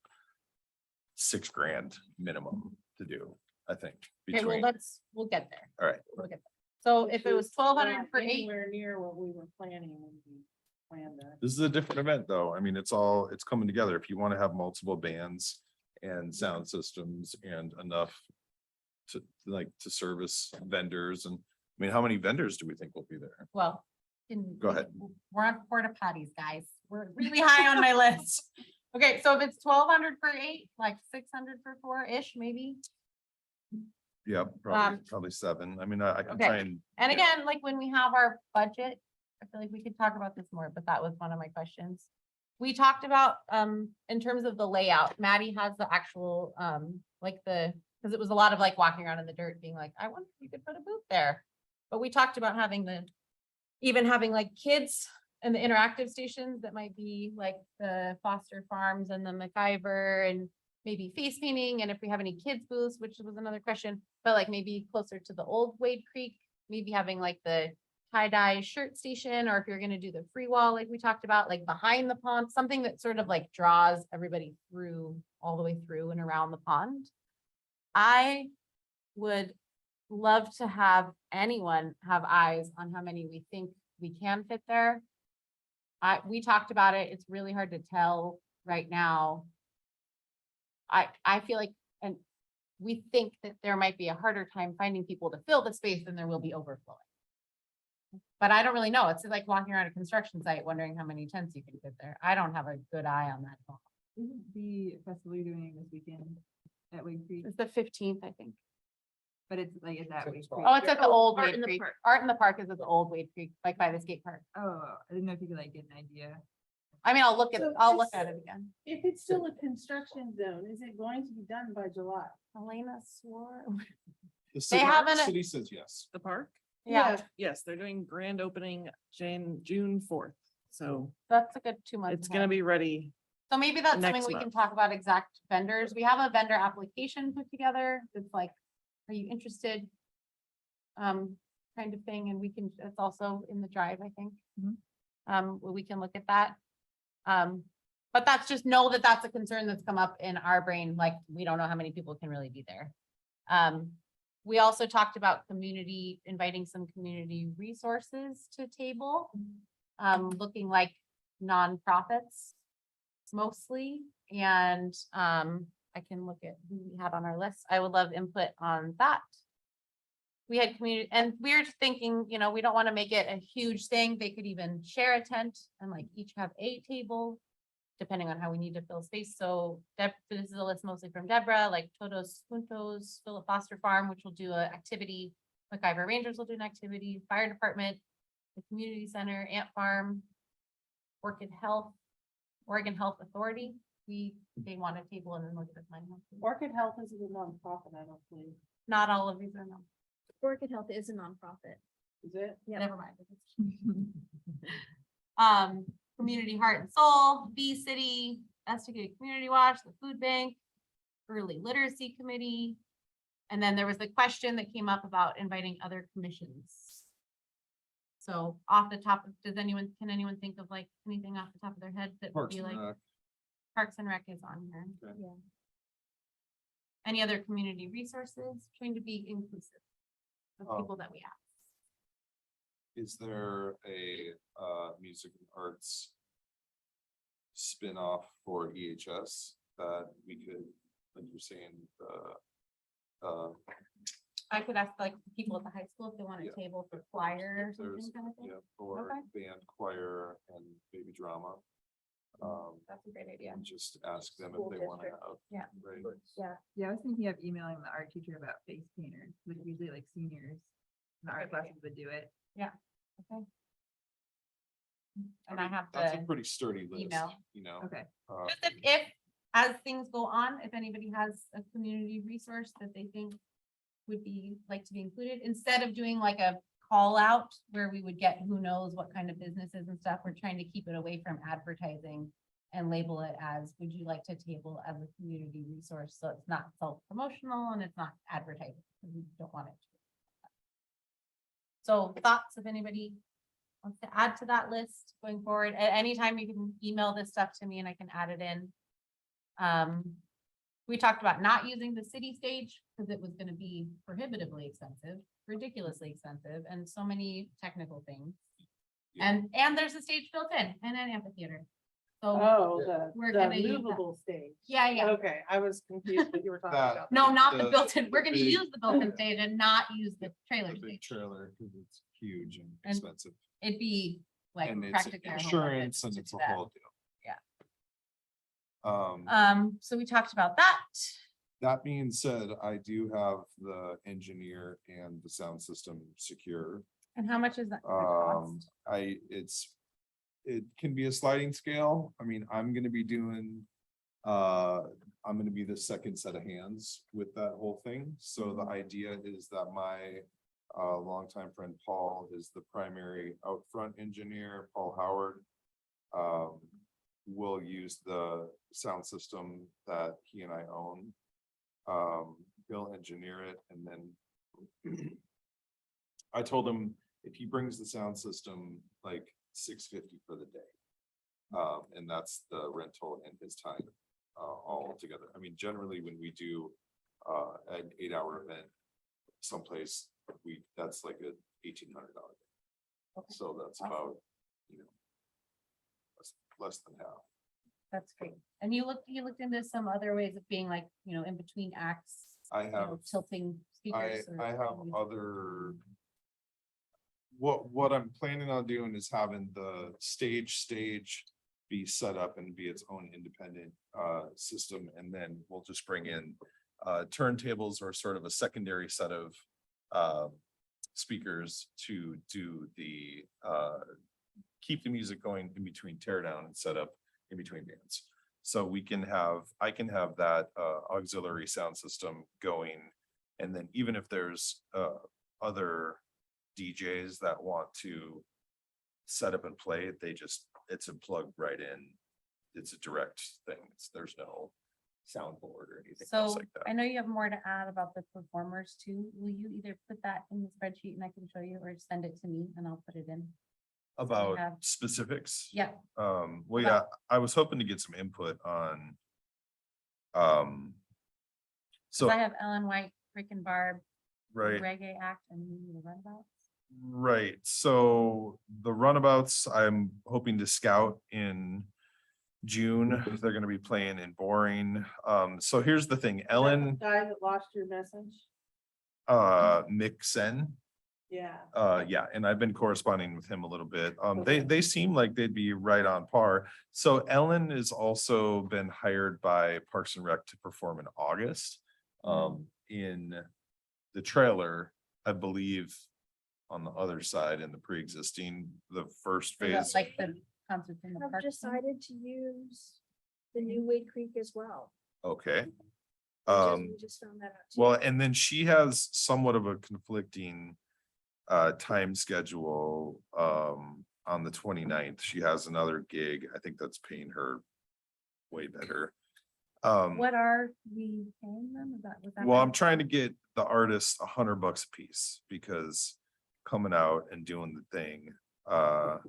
$6,000 minimum to do, I think. Okay, well, between- we'll get there. All right, We'll get there. So if it was 1,200 for 8, Anywhere near what we were planning when we planned that. this is a different event, though. I mean, it's coming together. If you want to have multiple bands and sound systems and enough to service vendors, and, I mean, how many vendors do we think will be there? well. Go ahead. We're on porta potties, guys. We're really high on my list. Okay, so if it's 1,200 for 8, like 600 for 4-ish, maybe. Yeah, probably 7. I mean, I can Okay. try and. And yeah. again, like when we have our budget, I feel like we could talk about this more, but that was one of my questions. We talked about, in terms of the layout, Maddie has the actual, because it was a lot of like walking around in the dirt being like, I wonder if you could put a booth there. But we talked about even having like kids and the interactive stations that might be like the Foster Farms and the MacGyver and maybe face painting. And if we have any kids booths, which was another question, but like maybe closer to the old Wade Creek, maybe having like the tie-dye shirt station, or if you're gonna do the free wall, like we talked about, like behind the pond, something that sort of like draws everybody through, all the way through and around the pond. I would love to have anyone have eyes on how many we think we can fit there. We talked about it. It's really hard to tell right now. I feel like, and we think that there might be a harder time finding people to fill the space than there will be overflowing. But I don't really know. It's like walking around a construction site wondering how many tents you can fit there. I don't have a good eye on that at all. Isn't the festival you're doing this weekend at Wade Creek? It's the 15th, I think. But it's like, is that So Wade it's Creek? Oh, it's at the old Art Wade in the Creek. Park. Art in the Park is at the old Wade Creek, like by the skate park. Oh, I didn't know if you could like get an idea. I mean, I'll look So at it's- it again. If it's still a construction zone, is it going to be done by July? Elena swore. The They haven't- city says yes. The park? Yeah, Yes, they're doing grand opening June 4th. So that's a good 2 months. it's gonna ahead. be ready. So maybe that's something next we can month. talk about, exact vendors. We have a vendor application put together. It's like, are you interested? Kind of thing, and we can, it's also in the drive, I think. Mhm. We can look at that. But that's just know that that's a concern that's come up in our brain, like, we don't know how many people can really be there. We also talked about inviting some community resources to table. Looking like nonprofits mostly, and I can look at who we had on our list. I would love input on that. We had community, and we're just thinking, we don't want to make it a huge thing. They could even share a tent and like each have a table, depending on how we need to fill space. So this is a list mostly from Deborah, like Todos Juntos, Philip Foster Farm, which will do an activity. MacGyver Rangers will do an activity, fire department, the community center, Ant Farm, Oregon Health Authority. They want a table and then look at mine. Orchid Health is a nonprofit, I don't believe. Not all of these are, no, Orchid Health is a nonprofit. Is it? never mind. Community Heart and Soul, Bee City, Estacada Community Watch, the Food Bank, Early Literacy Committee. And then there was the question that came up about inviting other commissions. So off the top, can anyone think of like anything off the top of their head that would Parks be and like? Rec. Parks and Rec is on here. Okay. Yeah. Any other community resources, trying to be inclusive of Oh. people that we ask. Is there a music and arts spin-off for EHS that we could, like you're saying, I could ask like the people at the high school if they want a Yeah. table for choir or if there's, something kind of thing. yeah, for Okay. band, choir and baby drama? That's a great idea. And just ask them School if they want to district. have. Yeah. Right. Yeah. Yeah, I was thinking of emailing the art teacher about face painters, like usually like seniors. in The art classes would do it. Okay. And I have That's a the, pretty sturdy list, email. you know? Okay. just if, as things go on, if anybody has a community resource that they think would be, like to be included, instead of doing like a call out where we would get who knows what kind of businesses and stuff, we're trying to keep it away from advertising and label it as, would you like to table as a community resource? So it's not self-promotional and it's not advertising. We don't want it. So thoughts, if anybody wants to add to that list going forward, at any time you can email this stuff to me and I can add it in. We talked about not using the city stage because it was gonna be prohibitively expensive, ridiculously expensive, and so many technical things. And there's a stage built in and an amphitheater. So, Oh, We're the gonna use that. movable stage. yeah. Okay, I was confused what you were talking That- about. No, not the The- built-in. We're gonna the- use the built-in stage and not use the trailer The big stage. trailer, because it's huge and And expensive. It'd be like And it's practically. our whole budget insurance and to it's do a that. whole deal. Yeah. Um, So we talked about that. that being said, I do have the engineer and the sound system secure. And how much is that? gonna cost? It can be a sliding scale. I mean, I'm gonna be doing, I'm gonna be the second set of hands with that whole thing. So the idea is that my longtime friend Paul is the primary out front engineer, Paul Howard. Will use the sound system that he and I own. He'll engineer it and then I told him if he brings the sound system, like $650 for the day. And that's the rental and his time, all together. I mean, generally, when we do, an 8-hour event someplace, that's like a $1,800. So that's Awesome. about, less than half. That's great. And you looked into some other ways of being like, in between acts. I you know, have, Tilting speakers. or I have things. other. What I'm planning on doing is having the stage be set up and be its own independent system, and then we'll just bring in turntables or sort of a secondary set of speakers to do the keep the music going in between tear down and set up in between bands. So I can have that auxiliary sound system going. And then even if there's other DJs that want to set up and play, it's a plug right in. It's a direct thing. There's no soundboard or anything else So like I that. know you have more to add about the performers too. Will you either put that in the spreadsheet and I can show you, or send it to me and I'll put it in? About have- specifics. Yeah, Well, yeah, I was hoping to get some input on. so So, I have Ellen White, Rick and Barb, right. Reggae Act, and the Runabouts. Right, so the runabouts, I'm hoping to scout in June. They're gonna be playing in Boring. So here's the thing, Ellen, Guy that lost your message? Mixen. Yeah. Yeah, and I've been corresponding with him a little bit. They Okay. seem like they'd be right on par. So Ellen has also been hired by Parks and Rec to perform in August. In the trailer, I believe. On the other side in the pre-existing, the first So that's phase. like the concerts in the I've park. decided to use the new Wade Creek as well. Okay. We just found that out. too. Well, and then she has somewhat of a conflicting time schedule on the 29th. She has another gig. I think that's paying her way better. What are we paying them? Is that? was that Well, right? I'm trying to get the artists $100 a piece because coming out and doing the thing. And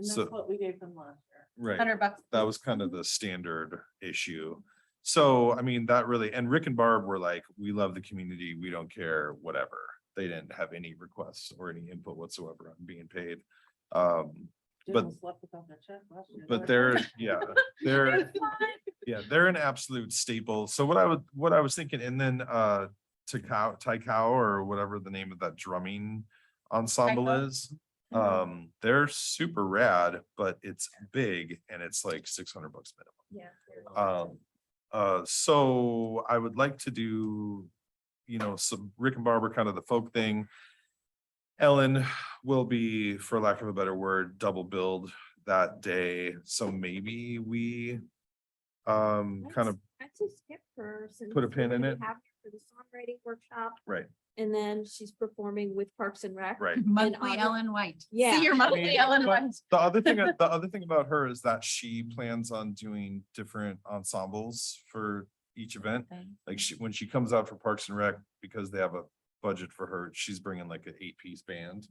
So- that's what we gave them last year. Right. $100. That was kind of the standard issue. So, I mean, that really, and Rick and Barb were like, we love the community, we don't care, whatever. They didn't have any requests or any input whatsoever on being paid. But- Didn't slept without their check last year. But they're they're an absolute staple. So what I was thinking, and then Taikau or whatever the name of that drumming ensemble Taiko? is. They're super rad, but it's big and it's like $600 minimum. Yeah. So I would like to do, some Rick and Barber, kind of the folk thing. Ellen will be, for lack of a better word, double billed that day. So maybe we kind of, I'd say skip her. since Put a we're pin in gonna it. be having her For the songwriting workshop, right, and then she's performing with Parks and Rec. right. Monthly August- Ellen White. Yeah. See your monthly mean, Ellen but White. The other thing about her is that she plans on doing different ensembles for each event. Like when she comes out for Parks and Rec, because they have a budget for her. She's bringing like an 8-piece band.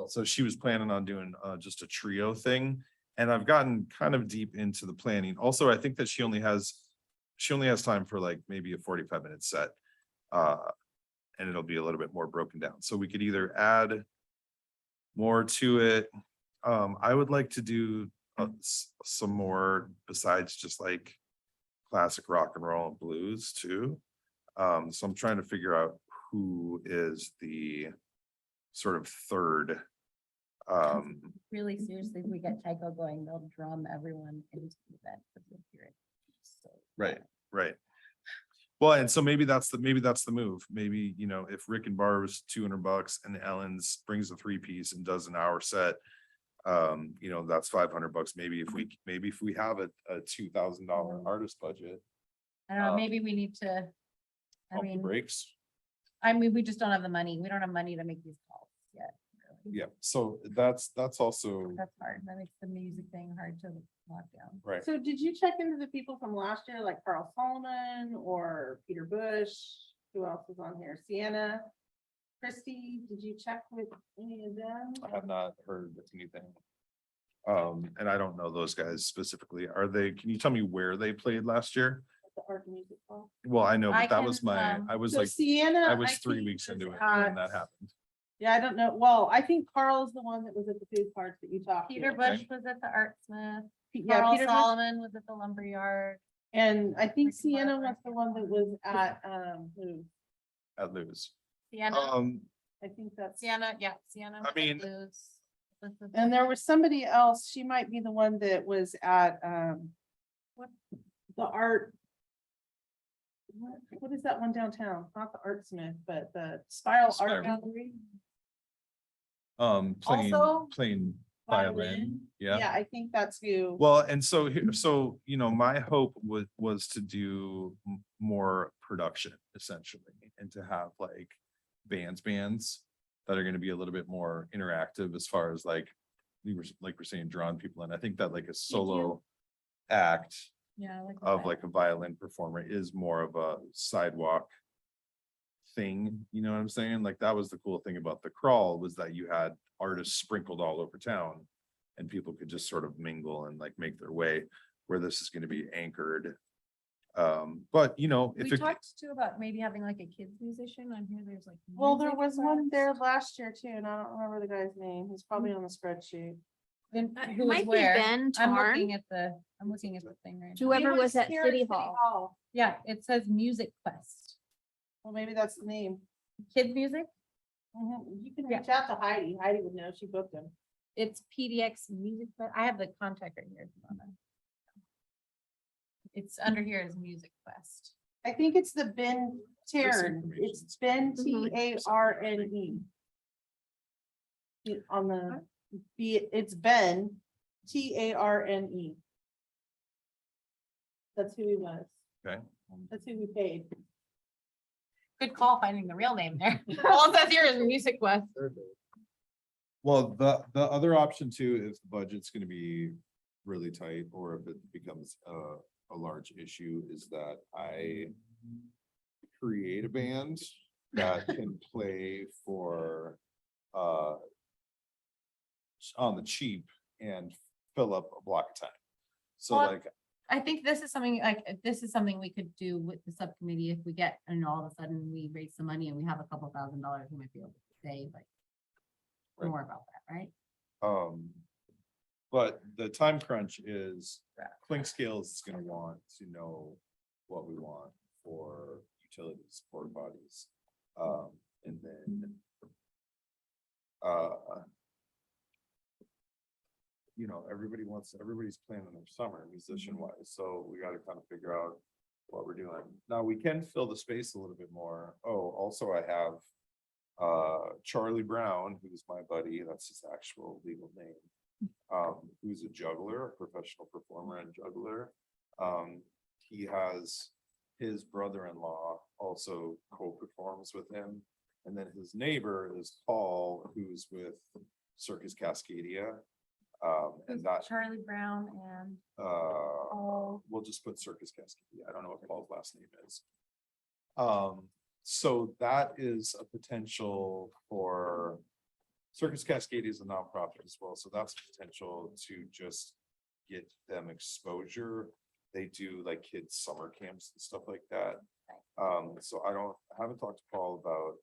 So she was planning on doing just a trio thing. And I've gotten kind of deep into the planning. Also, I think that she only has time for like maybe a 45-minute set. And it'll be a little bit more broken down. So we could either add more to it. I would like to do some more besides just like classic rock and roll and blues too. So I'm trying to figure out who is the sort of third. Really seriously, if we get Tycho going, they'll drum everyone into the event. 'cause they'll hear it. So, Right. Well, and so maybe that's the move. Maybe, you know, if Rick and borrows $200 and Ellen's brings a 3-piece and does an hour set, you know, that's $500. Maybe if we have a $2,000 artist budget, I don't know, maybe we need to, I pump the mean, brakes. we just don't have the money. We don't have money to make these calls yet. really. Yeah, so that's also, That's hard. That makes the music thing hard to lock down. right. So did you check into the people from last year, like Carl Solomon or Peter Bush? Who else is on here? Sienna? Christie, did you check with any of them? I have not heard anything. And I don't know those guys specifically. Can you tell me where they played last year? At the Art and Music Hall? Well, I know, I but that was can, I was So like, Sienna. I was 3 think, weeks was into it at- when that happened. Yeah, I don't know. Well, I think Carl is the one that was at the food carts that you talked to. Peter Bush was at the Art Smith. Yeah, Carl Peter Bush. Solomon was at the Lumberyard. And I think Rick and Sienna Barbara. was the one that was at, who? At Lewis. Sienna, I think that's. Sienna, yeah, Sienna. I was at mean- Lou's. And there was somebody else, she might be the one that was at, What? the art. What is that one downtown? Not the Art Smith, but the Spiral Art Spiral. Gallery. Also, Playing violin, Yeah, yeah. I think that's who. Well, and so you know, my hope was to do more production essentially, and to have like bands that are gonna be a little bit more interactive as far as like we're saying, drawing people in. I think that like a solo act yeah. of like a violin performer is more of a sidewalk thing, you know what I'm saying? Like that was the cool thing about the crawl, was that you had artists sprinkled all over town and people could just sort of mingle and like make their way, where this is going to be anchored. But you know, We if it, talked too about maybe having like a kids musician on here. There's like. Well, there music was one there class. last year too, and I don't remember the guy's name. He's probably on the spreadsheet. Then It who was might be where? Ben I'm Tarn. looking at the thing right now. Whoever He was at here City Hall. Yeah, it says Music Quest. Well, maybe that's the name. Kids music, You can Yeah. reach out to Heidi. Heidi would know. She booked him. it's PDX Music. Quest. I have the contact right here. if you wanna- It's under here as Music Quest. I think it's the Ben Tarn. information. It's Ben Mhm. Tarne. On the, it's Ben Tarne. That's who he was. okay. That's who we paid. Good call finding the real name there. All it says here is Music Quest. Well, the other option too, if the budget's gonna be really tight, or if it becomes a large issue, is that I create a band that can play for on the cheap and fill up a block of time. So Well, like, I think this is something we could do with the subcommittee if we get, and all of a sudden we raise some money and we have a couple $1,000, we might be able to say like. Right. More about that, right? but the time crunch is Clink Scales is gonna want to know what we want for utilities, porta potties. And then you know, everybody's planning their summer musician wise, so we gotta kind of figure out what we're doing. Now, we can fill the space a little bit more. Oh, also I have Charlie Brown, who's my buddy, that's his actual legal name. Who's a juggler, a professional performer and juggler. He has his brother-in-law also co-performs with him. And then his neighbor is Paul, who's with Circus Cascadia. And that, Charlie Brown and Paul. we'll just put Circus Cascadia. I don't know what Paul's last name is. So that is a potential for Circus Cascade is a nonprofit as well, so that's potential to just get them exposure. They do like kids summer camps and stuff like that. So I haven't talked to Paul about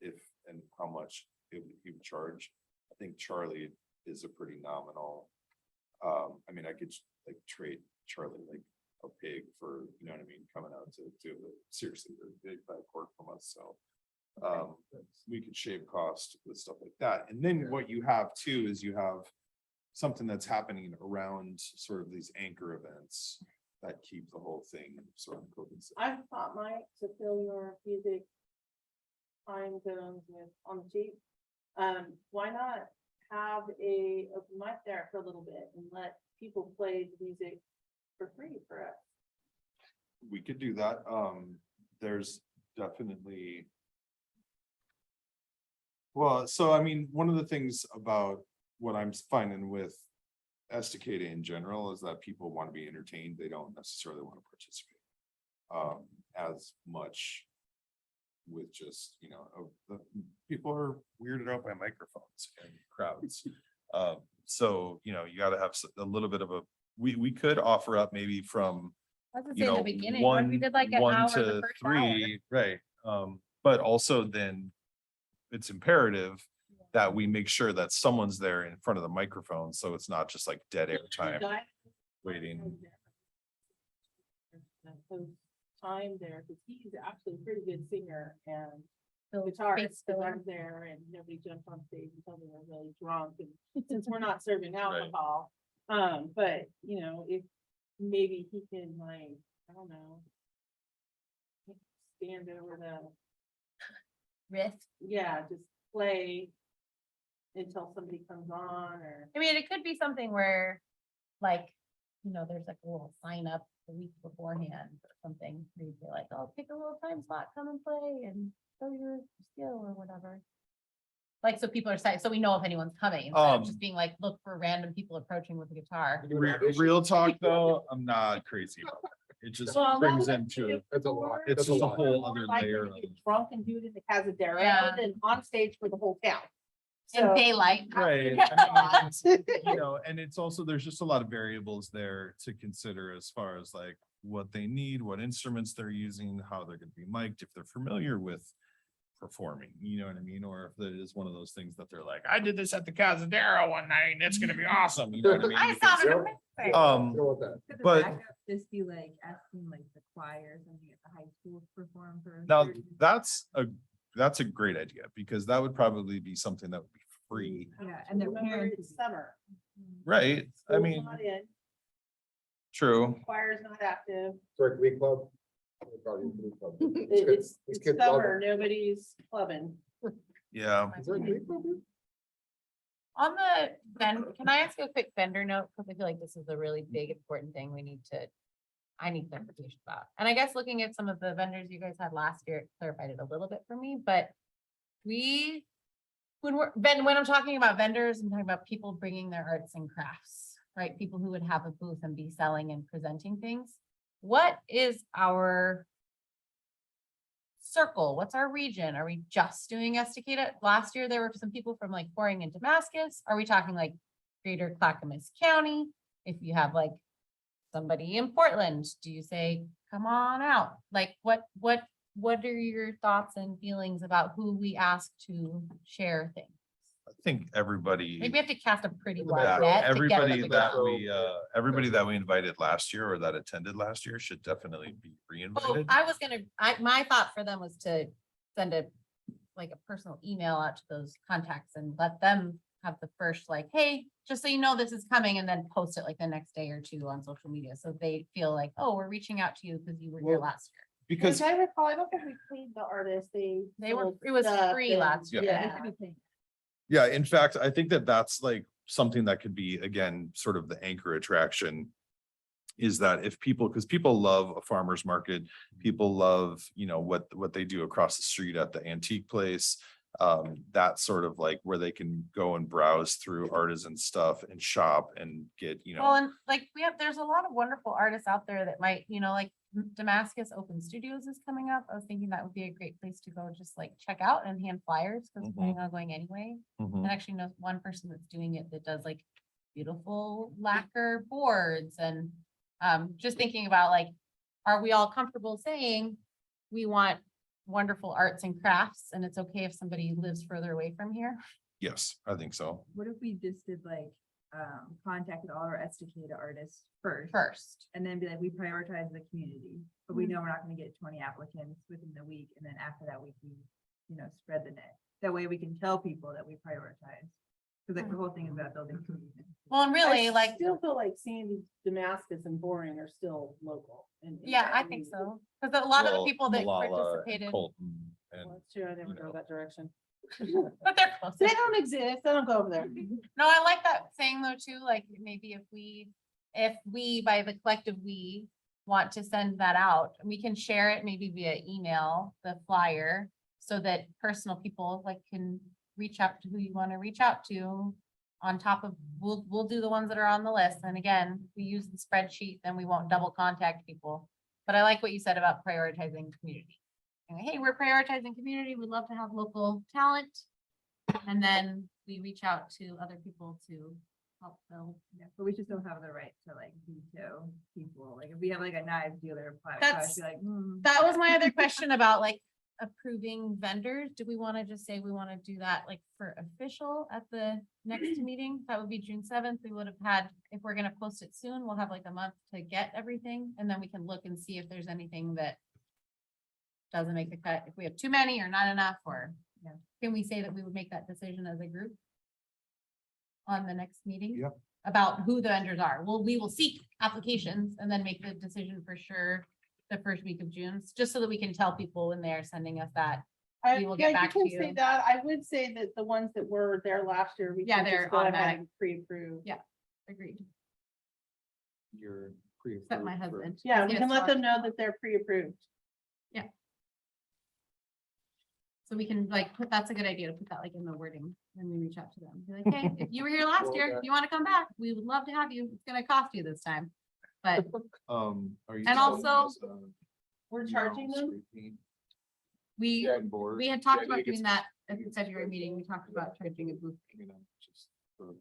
if and how much he would charge. I think Charlie is a pretty nominal. I mean, I could like trade Charlie like a pig for, you know what I mean, coming out to do it. Seriously, they're big back work from us, so. We could shave cost with stuff like that. And then what you have too is you have something that's happening around sort of these anchor events that keep the whole thing sort of cohesive. I've taught Mike to fill your music time zones with on the cheap. Why not have a open mic there for a little bit and let people play the music for free for us? We could do that. There's definitely. Well, so I mean, one of the things about what I'm finding with Estacada in general is that people want to be entertained. They don't necessarily want to participate as much with just, you know, the people are weirded out by microphones and crowds. So, you know, you gotta have a little bit of a, we could offer up maybe from, I was gonna you say in know, the beginning, what if we did like an one hour to the first hour? 3, right? But also then it's imperative that we make sure that someone's there in front of the microphone, so it's not just like dead air time waiting. Time there, because he's actually a pretty good singer and So guitarist, face because filler. I'm there and nobody jumped on stage and told me we're really drunk, and since we're not serving alcohol. But you know, if maybe he can like, I don't know. Stand over the, Riff. yeah, just play until somebody comes on, or. I mean, it could be something where, like, you know, there's like a little sign up the week beforehand or something. Where you'd be like, oh, pick a little time slot, come and play and show your skill or whatever. Like, so people are saying, so we know if anyone's coming, instead of just being like, look for random people approaching with a guitar. Real talk though, I'm not crazy about that. It just Well, brings that's into, That's a lot. it's That's just a lot. whole other Like layer when of. you get drunk and do it in the Casadero, Yeah. and then on stage for the whole town. In So- daylight. Right, I mean, you know, and it's also, there's just a lot of variables there to consider as far as like what they need, what instruments they're using, how they're gonna be mic'd, if they're familiar with performing, you know what I mean? Or if it is one of those things that they're like, I did this at the Casadero one night, and it's gonna be awesome, you know what I mean? I Because- sounded Yeah. amazing. You don't want that. Could the But- backup just be like asking like the choir or something at the high school to perform for? Now, 30 minutes? that's a great idea, because that would probably be something that would be free, Yeah, and their Remember, parents. it's summer. right? I School's mean, not in, true. choir's not active. Sorry, Glee Club. Probably Glee Club. It's These kids love it. summer, nobody's clubbing. Yeah, Is there a Glee Club? On the, then, can I ask you a quick vendor note? Because I feel like this is a really big, important thing I need clarification about. And I guess looking at some of the vendors you guys had last year, it clarified it a little bit for me, but when I'm talking about vendors, I'm talking about people bringing their arts and crafts, right? People who would have a booth and be selling and presenting things. What is our circle? What's our region? Are we just doing Estacada? Last year, there were some people from like Pouring in Damascus. Are we talking like Greater Clackamas County? If you have like somebody in Portland, do you say, come on out? Like, what are your thoughts and feelings about who we ask to share things? I think everybody. Maybe we have to cast a pretty Yeah, wide net. to get Everybody them that out. everybody that we invited last year or that attended last year should definitely be Oh, re-invited. my thought for them was to send a personal email out to those contacts and let them have the first like, hey, just so you know, this is coming, and then post it like the next day or two on social media. So they feel like, oh, we're reaching out to you because you were here Well, last year. Because, As I recall, I don't think we paid the artists, They were, sold it was stuff free and- last year. Yeah. yeah, in fact, I think that that's like something that could be, again, sort of the anchor attraction. Is that if people, because people love a farmer's market, people love, you know, what they do across the street at the antique place. That's sort of like where they can go and browse through artisan stuff and shop and get, you Well, know, and like there's a lot of wonderful artists out there that might, you know, like Damascus Open Studios is coming up. I was thinking that would be a great place to go, just like check out and hand flyers, because we're planning on going anyway. Mhm. And actually knows one person that's doing it that does like beautiful lacquer boards and just thinking about like, are we all comfortable saying we want wonderful arts and crafts and it's okay if somebody lives further away from here? Yes, I think so. What if we just did like, contacted all our Estacada artists first? First, And then be like, we prioritize the community, but we know we're not gonna get 20 applicants within the week, and then after that week, we, spread the net. That way we can tell people that we prioritize. Cause like the whole thing is about building community. well, and really like, Still feel like Sandy, Damascus and Boring are still local. yeah, I think so. Because a lot of the Well, people that Malala and participated, Colton and, Well, that's true, I never you go know. that direction. but they're close. They don't exist, I don't go over there. No, I like that saying though too, like maybe if we, by the collective we, want to send that out, we can share it maybe via email, the flyer, so that personal people like can reach out to who you want to reach out to. On top of, we'll do the ones that are on the list. And again, we use the spreadsheet, then we won't double contact people. But I like what you said about prioritizing community. And, hey, we're prioritizing community. We'd love to have local talent. And then we reach out to other people to help build. Yeah, but we just don't have the right to like veto people. Like if we have like a knives dealer apply, That's- be like, That was my other question about like approving vendors. Do we want to just say we want to do that like for official at the next meeting? That would be June 7th. We would have had, if we're gonna post it soon, we'll have like a month to get everything. And then we can look and see if there's anything that doesn't make the cut, if we have too many or not enough, or Yeah. can we say that we would make that decision as a group on the next meeting? Yep. About who the vendors are. Well, we will seek applications and then make the decision for sure the first week of June, just so that we can tell people when they're sending us that. We will get back to can say you. that. I would say that the ones that were there last year, we Yeah, can they're just go ahead automatic. and pre-approve. Agreed. You're Except my husband. Yeah, He we has can to let watch them it. know that they're pre-approved. So we can like put, that's a good idea to put that like in the wording when we reach out to them. Be like, hey, if you were here last year, if you want to come back, we would love to have you. It's gonna cost you this time. But Are you? And also- We're charging them. we, Yeah, and board. we had talked Yeah, about it gets- doing that at the February meeting. We talked about charging a booth.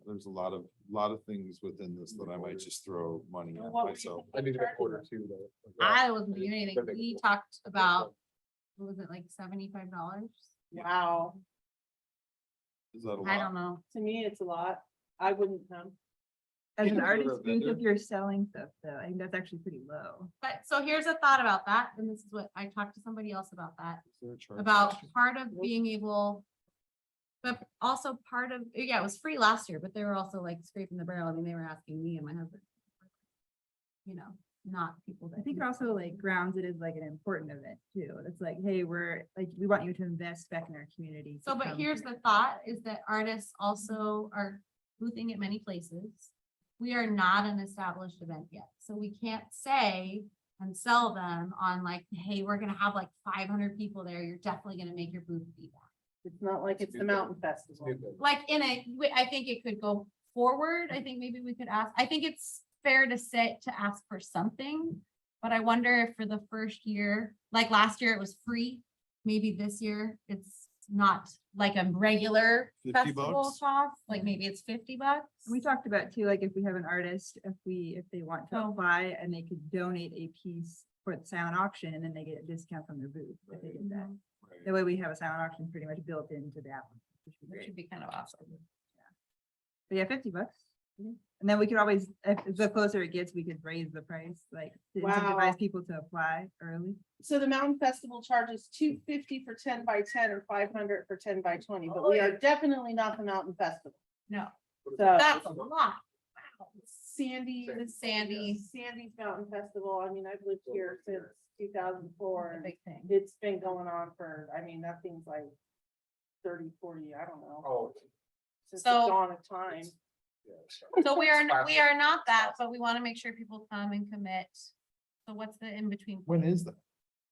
There's a lot of things within this that I might just throw money at What were you myself. I needed a quarter too, though. I wasn't doing anything. We talked about, what was it, like $75? Wow, Is that a I lot? don't know. to me, it's a lot. I wouldn't come. as an Yeah. artist, For a booth, if vendor. you're selling stuff though, I think that's actually pretty low. But so here's a thought about that, and this is what I talked to somebody else about that. Is there a charge? About part of being able. But also part of, yeah, it was free last year, but they were also like scraping the barrel. I mean, they were asking me and my husband. You know, not people that. I think it also like grounds it as like an important event too. It's like, hey, we're like, we want you to invest back in our community. So, but here's the thought is that artists also are boothing at many places. We are not an established event yet, so we can't say and sell them on like, hey, we're gonna have like 500 people there. You're definitely gonna make your booth be that. It's not like it's the mountain festival. Like I think it could go forward. I think maybe we could ask, I think it's fair to say, to ask for something. But I wonder if for the first year, like last year, it was free. Maybe this year it's not like a regular 50 festival bucks? cost, like maybe it's $50. We talked about too, like if we have an artist, if they want to Oh. apply and they could donate a piece for the silent auction and then they get a discount from their booth if they did that. That way we have a silent auction pretty much built into the app. Which would be Which great. should be kind of awesome. But yeah, $50. And then we could always, if the closer it gets, we could raise the price, like to Wow. incentivize people to apply early. So the mountain festival charges $250 for 10 by 10 or 500 for 10 by 20, but we are definitely not the mountain festival. No, So that's a lot. Sandy, With Sandy. Sandy's Mountain Festival, I mean, I've lived here since 2004 A and big thing. it's been going on for, I mean, that thing's like 30, 40, I don't know, Oh. since the So- dawn of time. So we are not that, but we want to make sure people come and commit. So what's the in between? When is that?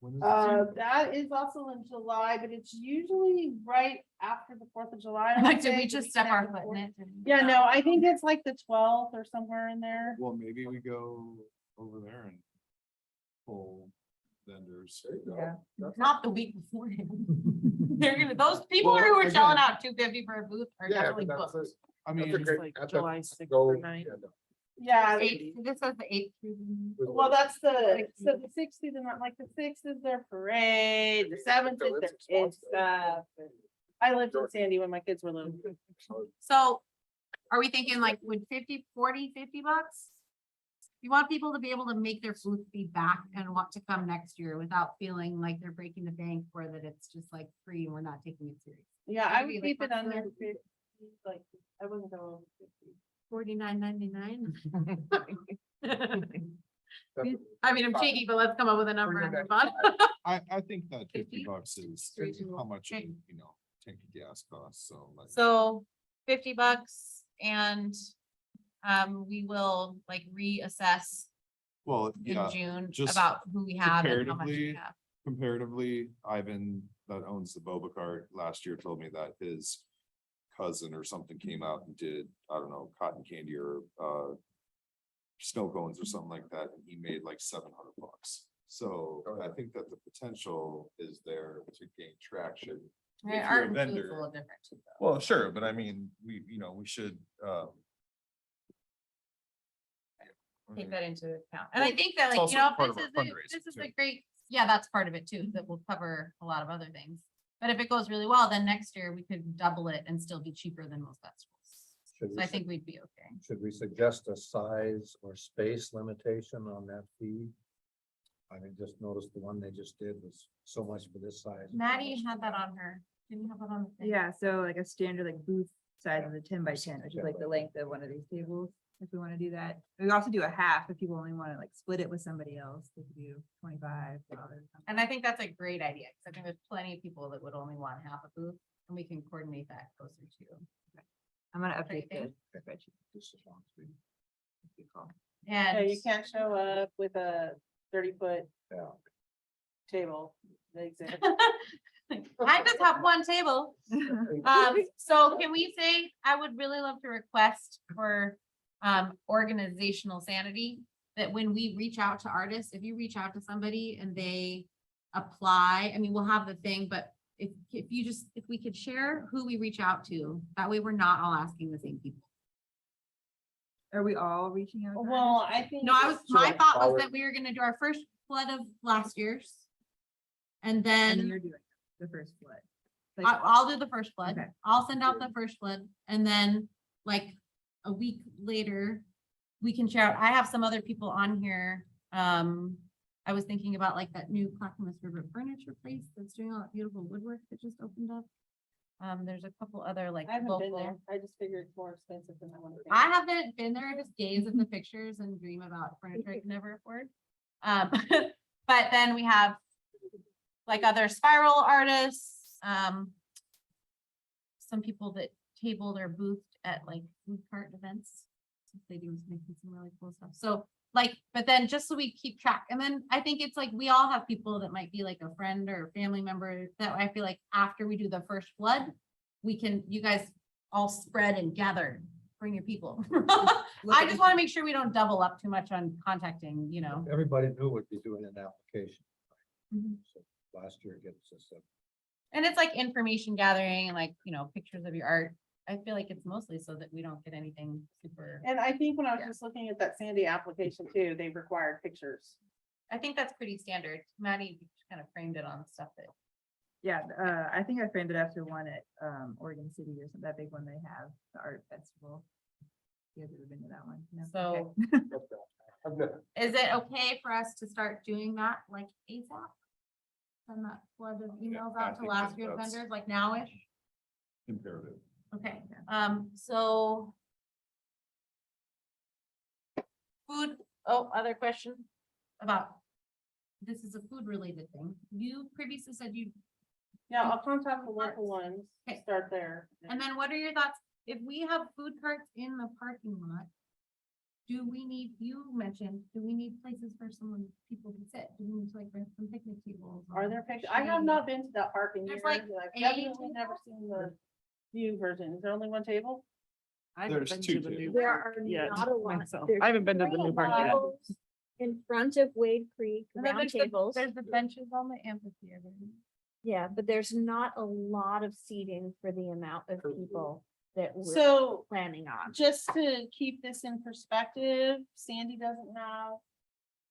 When is it? That is also in July, but it's usually right after the 4th of July. I Like, would did say, we the just weekend step our after the foot in 4th. it? Yeah, no, I think it's like the 12th or somewhere in there. Well, maybe we go over there and full vendors. There you go. Yeah. That's- Not the week before. They're gonna, those people Well, who were again- shelling out $250 for a booth are Yeah, definitely but that's booked. I That's a mean, great- like that's a July 6th go- or 9th. yeah, no. Yeah, This says the 8th through the. well, that's so the 6th through the, like the 6th is their parade, the 7th is their kid stuff. I lived in Sandy when my kids were little. So are we thinking like would 50, 40, $50? You want people to be able to make their booth be back and want to come next year without feeling like they're breaking the bank or that it's just like free and we're not taking it serious. Yeah, I Maybe would like keep it what's under the- 50, like, I wouldn't go over 50. $49.99. That's- I mean, I'm cheeky, but let's come up with a number and move on. I think that 50? $50 is Three, two, how much, okay. you know, tank of gas costs, so like. So $50 and we will like reassess Well, in yeah, June just about who we have and how much we comparatively, have. comparatively, Ivan that owns the Boba Cart last year told me that his cousin or something came out and did, I don't know, cotton candy or snow cones or something like that, and he made like $700. So Oh, I yeah. think that the potential is there to gain traction. Right, if you're a art and food's a vendor- little different too, though. Well, sure, but I mean, we should, Take that into account. And I think that it's like, you also know, part of this our is, fundraising, this is too. a great, yeah, that's part of it too, that will cover a lot of other things. But if it goes really well, then next year we could double it and still be cheaper than most festivals. Should So we I su- think we'd be okay. Should we suggest a size or space limitation on that fee? I mean, just notice the one they just did was so much for this size. Maddie had that on her. Didn't you have that on the thing? Yeah, so like a standard like booth size of the 10 by 10, which is like the length of one of these tables. If we want to do that, we also do a half if people only want to like split it with somebody else. They could do 25. And I think that's a great idea, because I think there's plenty of people that would only want half a booth, and we can coordinate that closer to. I'm gonna What do you update the think? spreadsheet. Just as long as we- Good call. Yeah, And you can't show up with a 30-foot Yeah. table. They exist. I just have one table. So can we say, I would really love to request for organizational sanity, that when we reach out to artists, if you reach out to somebody and they apply, I mean, we'll have the thing, but if you just, if we could share who we reach out to, that way we're not all asking the same people. Are we all reaching out? to Well, artists? I think. No, I was, So my like thought was our- that we were gonna do our first flood of last year's. And And then you're doing the first flood. I'll do the first flood. Okay. I'll send out the first flood and then like a week later, we can share out. I have some other people on here. I was thinking about like that new Clackamas River furniture place that's doing all that beautiful woodwork that just opened up. There's a couple other like I haven't been there. local. I just figured it's more expensive than I want to. I haven't been there, I just gaze at the pictures and dream about furniture I can never afford. But then we have like other spiral artists, some people that tabled or boothed at like food cart events. They do making some really cool stuff. So like, but then just so we keep track, and then I think it's like, we all have people that might be like a friend or a family member that I feel like after we do the first flood, we can, you guys all spread and gather, bring your people. I just want to make sure we don't double up too much on contacting, you know. Everybody knew would be doing an application. Mhm. So last year gets us a And it's like information gathering and like, you know, pictures of your art. I feel like it's mostly so that we don't get anything super, And I think when I was Yeah. just looking at that Sandy application too, they required pictures. I think that's pretty standard. Maddie kind of framed it on stuff that, Yeah, I think I framed it after one at Oregon City or something, that big one they have, the art festival. You guys ever been to that one? No? so Okay. I've never- is it okay for us to start doing that like ASAP? Send that flood of emails I out to think last that year's that's- vendors, like nowish? Imperative. Okay, so. Food, oh, other question about, this is a food related thing. You previously said you, Yeah, I'll contact the local ones, Okay. start there. and then what are your thoughts? If we have food carts in the parking lot, do we need, you mentioned, do we need places for someone, people to sit? Do we need to like rent some picnic tables? Are or there pictures? I have shade? not been to that park in There's years. like and I've 8 definitely never seen the view version. Is there only one table? I haven't There's been two to the new tables. There park are yet not a lot. myself. There's I haven't been to the new park yet. tables in front of Wade Creek, And then round there's the, tables. there's the benches on the amphitheater. Yeah, but there's not a lot of seating for the amount of people that we're So planning on. just to keep this in perspective, Sandy doesn't have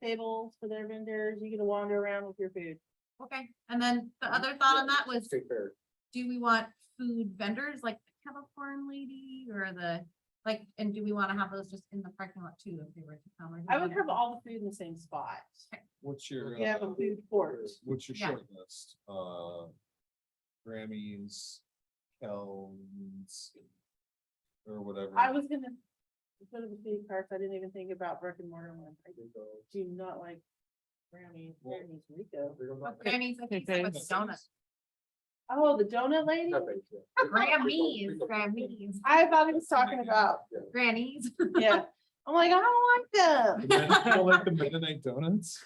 tables for their vendors. You get to wander around with your food. Okay, and then the other thought on that was, State fair. do we want food vendors like the kettle corn lady or the, like, and do we want to have those just in the parking lot too if they were to come? or do I we would wanna- have all the food in the same spot. What's your, You have a food court. what's your Yeah. short list? Grammys, Kelms, or whatever. I was gonna go to the food carts. I didn't even think about brick and mortar ones. I do not like Grammys, Rico. But Grammys, I think it's with donuts. Oh, the donut lady? Grammys, Grammys, I thought he was talking about, grannies. yeah. I'm like, I don't like them. You don't like the Mennonite donuts?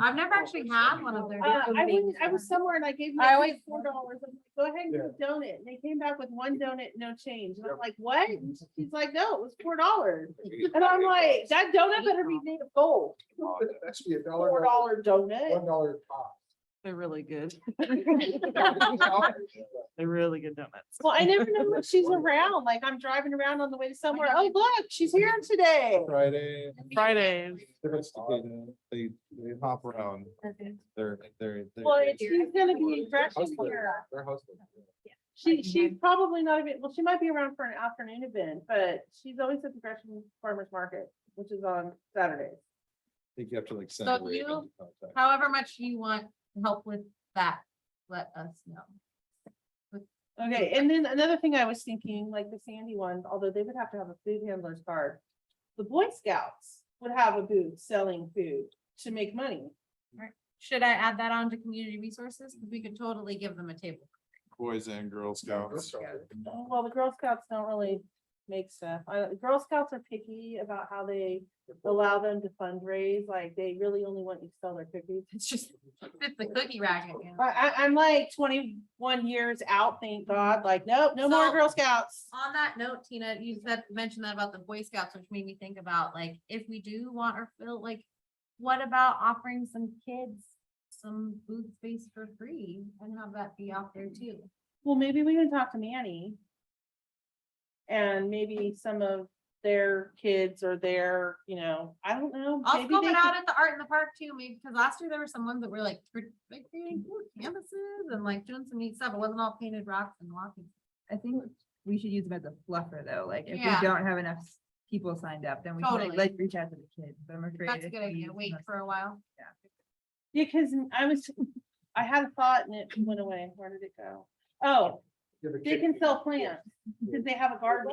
I've never actually had one of their. I was somewhere and I gave I them always- $4. I'm like, go ahead and get a donut. And they came back with one donut, no change. And I'm like, what? And she's like, no, it was $4. And I'm like, that donut better be made of gold. Actually, $4 donut. $1 top. They're really good. They're really good donuts. Well, I never know when she's around. Like I'm driving around on the way to somewhere. Oh, look, she's here today. Friday. Fridays. They hop around. They're. Well, she's gonna be fresh here. They're hustling. She's probably not even, well, she might be around for an afternoon event, but she's always at the Gresham Farmers Market, which is on Saturdays. I think you have to like send. So a rate you- into contact. However much you want help with that, let us know. Okay, and then another thing I was thinking, like the Sandy ones, although they would have to have a food handler's card. The Boy Scouts would have a booth selling food to make money. Should I add that on to community resources? Because we could totally give them a table. Boys and Girl Scouts. Well, the Girl Scouts don't really make stuff. Girl Scouts are picky about how they allow them to fundraise. Like they really only want you to sell their cookies. It's just, it's the cookie racket. you know. I'm like 21 years out, thank God. Like, nope, no more So- Girl Scouts. On that note, Tina, you mentioned that about the Boy Scouts, which made me think about like, if we do want or feel like, what about offering some kids some booth space for free and have that be out there too? Well, maybe we can talk to Manny. And maybe some of their kids or their, I don't know. I'll maybe scope they it could- out at the art in the park too, maybe, because last year there were some ones that were like creating cool canvases and like doing some neat stuff. It wasn't all painted rocks and walking. I think we should use them as a fluffer though, like if Yeah. we don't have enough people signed up, then we can Totally. like reach out to the kids, but I'm afraid. That's a if good idea. we Wait must- for a while. Yeah, because I had a thought and it went away. Where did it go? Oh, they can sell plants because they have a garden.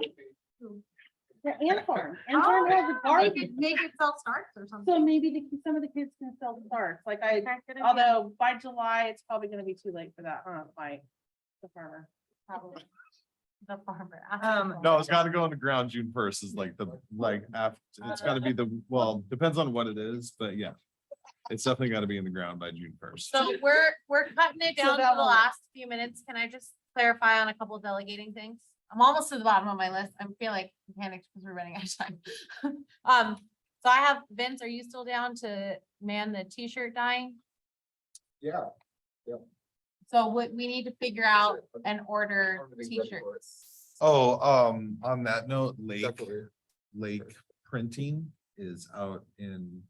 Yeah, and farm. And farm has a They garden. could make it sell starts or So something. maybe some of the kids can sell starts. Like Okay, good idea. although by July, it's probably gonna be too late for that, huh? Like the farmer. Probably. The farmer. No, it's gotta go on the ground. June 1st is like after, it's gotta be well, depends on what it is, but yeah. It's definitely gotta be in the ground by June 1st. So we're cutting it So down to that the one- last few minutes. Can I just clarify on a couple of delegating things? I'm almost to the bottom of my list. I feel like I'm panicked because we're running out of time. So I have, Vince, are you still down to man the t-shirt dyeing? Yeah. So we need to figure out and order Everything's ready for it. t-shirts. Oh, on that note, Definitely. Lake Printing is out in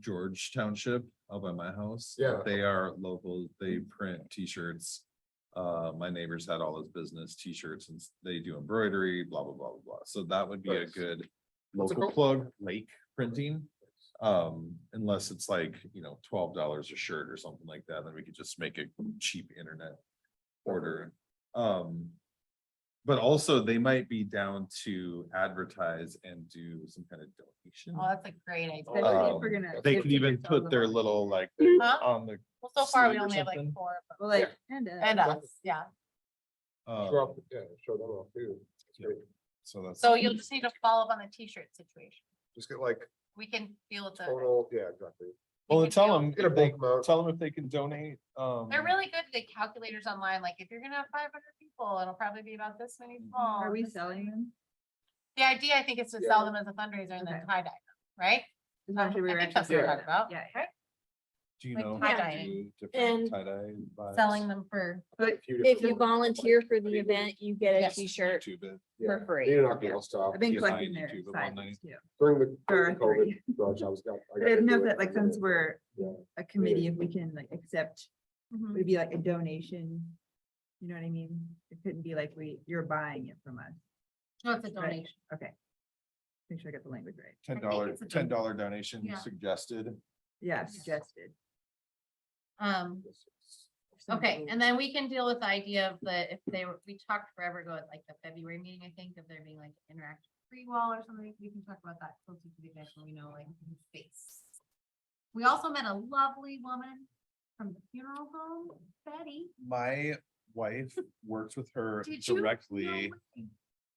George Township, out by my house. Yeah. They are local, they print t-shirts. My neighbors had all his business t-shirts and they do embroidery, blah, blah, blah, blah, blah. So that would be a Nice. good What's it local called? plug, Lake Printing. Unless it's like, $12 a shirt or something like that, then we could just make a cheap internet order. But also they might be down to advertise and do some kind of donation. Oh, that's a great idea. Especially if we're gonna. They give could even tickets on put the their wall. little like Huh? on the. Well, so far we sleeve or only have like something. 4, but- Well, like, and us, yeah. Show off, yeah, show them off too. That's great. So that's. So you'll just need to follow up on the t-shirt situation. Just get like We can deal with the. total, yeah, exactly. Well, can tell deal- them, Get a bulk amount. tell them if they can donate. They're really good, the calculators online, like if you're gonna have 500 people, it'll probably be about this many small. are we this selling many- them? The idea, I think, is to Yeah. sell them as a fundraiser and then Okay. tie dye them, right? Just wanted to be I think that's what we're talking about. Yeah. Right? Do you Like know? tie-dyeing. do And- different tie-dye vibes? Selling them for, But If you volunteer for the event, you get a Yes. t-shirt YouTube it. for free. You're not gonna stop. I've been Yes, collecting I their do, but one night. sizes too. During the Or COVID rush, I got. I didn't know if that, like, since we're Yeah. a committee, if we can like accept, Mhm. would it be like a donation? You know what I mean? It couldn't be like you're buying it from us. no, it's a Right. donation. Okay. Make sure I got the language right. it's a $10 donation Yeah. suggested. Yeah, suggested. Okay, and then we can deal with the idea of if we talked forever ago at like the February meeting, I think, of there being like an interactive free wall or something. We can talk about that closer to the event when we know like the space. We also met a lovely woman from the funeral home, Betty. My wife works with her Did you? directly No way.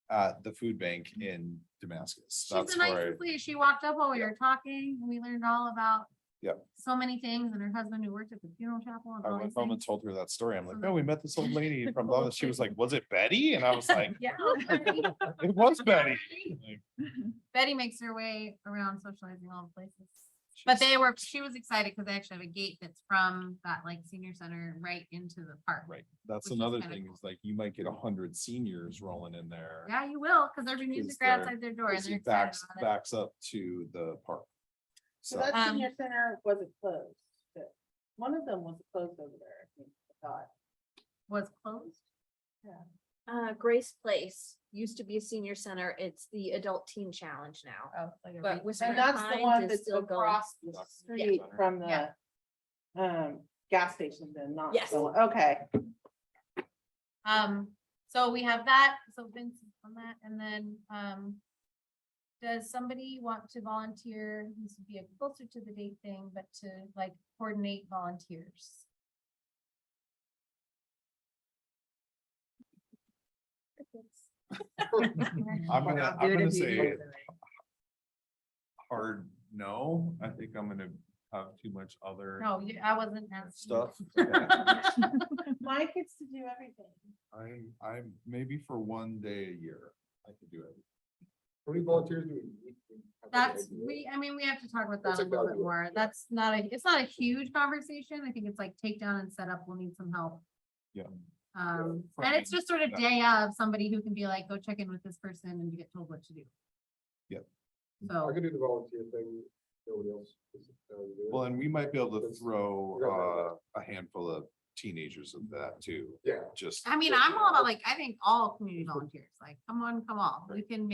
at the food bank in Damascus. She's That's the where, nicest lady. She walked up while we were talking and we learned all about Yep. so many things, and her husband who worked at the funeral chapel and I all went these home and things. told her that story. I'm like, So oh, we met this old lady from, Cool. blah." She was like, was it Betty? And I was like, Yeah. Betty. it was Betty. Like, Betty makes her way around socializing all the places. But she's- she was excited because they actually have a gate that's from that like senior center right into the park. Right, that's Which is another kinda thing cool. is like, you might get 100 seniors rolling in there. Yeah, you will, because there'll be Because music right outside their door and Because they're it excited backs, about it. backs up to the park. So So, that Um, senior center wasn't closed. but One of them was closed over there, I think, I thought. Was closed. Grace Place used to be a senior center. It's the adult teen challenge now. Oh, like a But retail Whispering And that's the Pines one is that's still going. across the That's the street center. from the Yeah. gas station then, not. Yes. the one- Okay, So we have that, so Vincent on that, and then, does somebody want to volunteer? This would be a closer to the date thing, but to like coordinate volunteers. I'm gonna, Do I'm it gonna if you say do it. hard no. I think I'm gonna have too much other No, I wasn't asking. stuff. Mike gets to do everything. I'm maybe for one day a year, I could do it. How many volunteers do we need? That's, I mean, we have to talk about that That's a a little good bit idea. more. That's not it's not a huge conversation. I think it's like take down and set up. We'll need some help. Yeah. And it's just sort of day of somebody who can be like, go check in with this person and you get told what to do. Yep. I So, could do the volunteer thing. Nobody else. is, do it. Well, and we might be able to That's- throw a handful of teenagers of that too, Yeah. just. I mean, I'm all about like, I think all community volunteers, like, come on. We can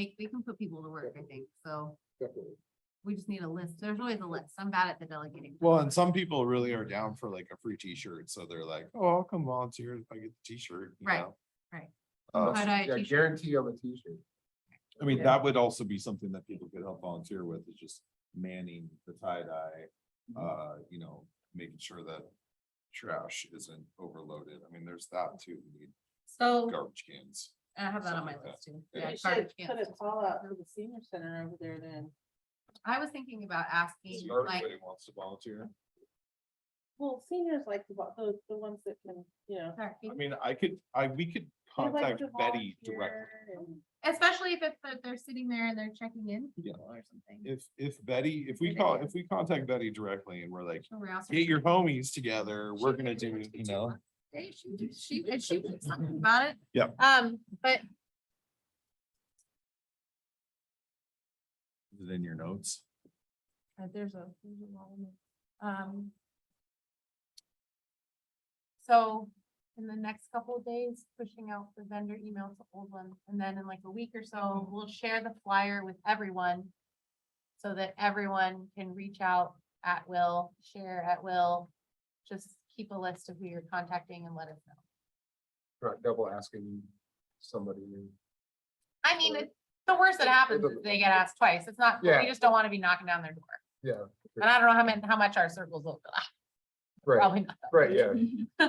put people to work, I think. So Definitely. we just need a list. There's always a list. I'm bad at the delegating. Well, and some people really are down for like a free t-shirt, so they're like, oh, I'll come volunteer if I get the t-shirt. you Right, know? right. Uh, Tie-dye Yeah, t-shirt. guarantee on the t-shirt. I mean, that would also be something that people could help volunteer with, is just manning the tie-dye, you know, making sure that trash isn't overloaded. I mean, there's that too. We need So garbage cans. I have that on my Something like list too. Yeah. Yeah, We should garbage put cans. a call out to the senior center over there then. I was thinking about asking, So like, everybody wants to volunteer. Well, seniors like the ones that can, you know. I mean, we could they like contact to Betty volunteer directly. and- especially if it's, if they're sitting there and they're checking in. Yeah. Or something. If Betty, if we contact Betty directly and we're like, So we're also- get your homies together, we're gonna do, you know. Hey, she did something about it. Yep. But Is it in your notes? there's a lot of them. So in the next couple of days, pushing out the vendor emails to old one, and then in like a week or so, we'll share the flyer with everyone. So that everyone can reach out at will, share at will, just keep a list of who you're contacting and let us know. Not double asking somebody. I mean, the worst that happens is they get asked twice. It's not, we Yeah. just don't want to be knocking down their door. Yeah. And I don't know how much our circles will, Right, probably not. right, yeah.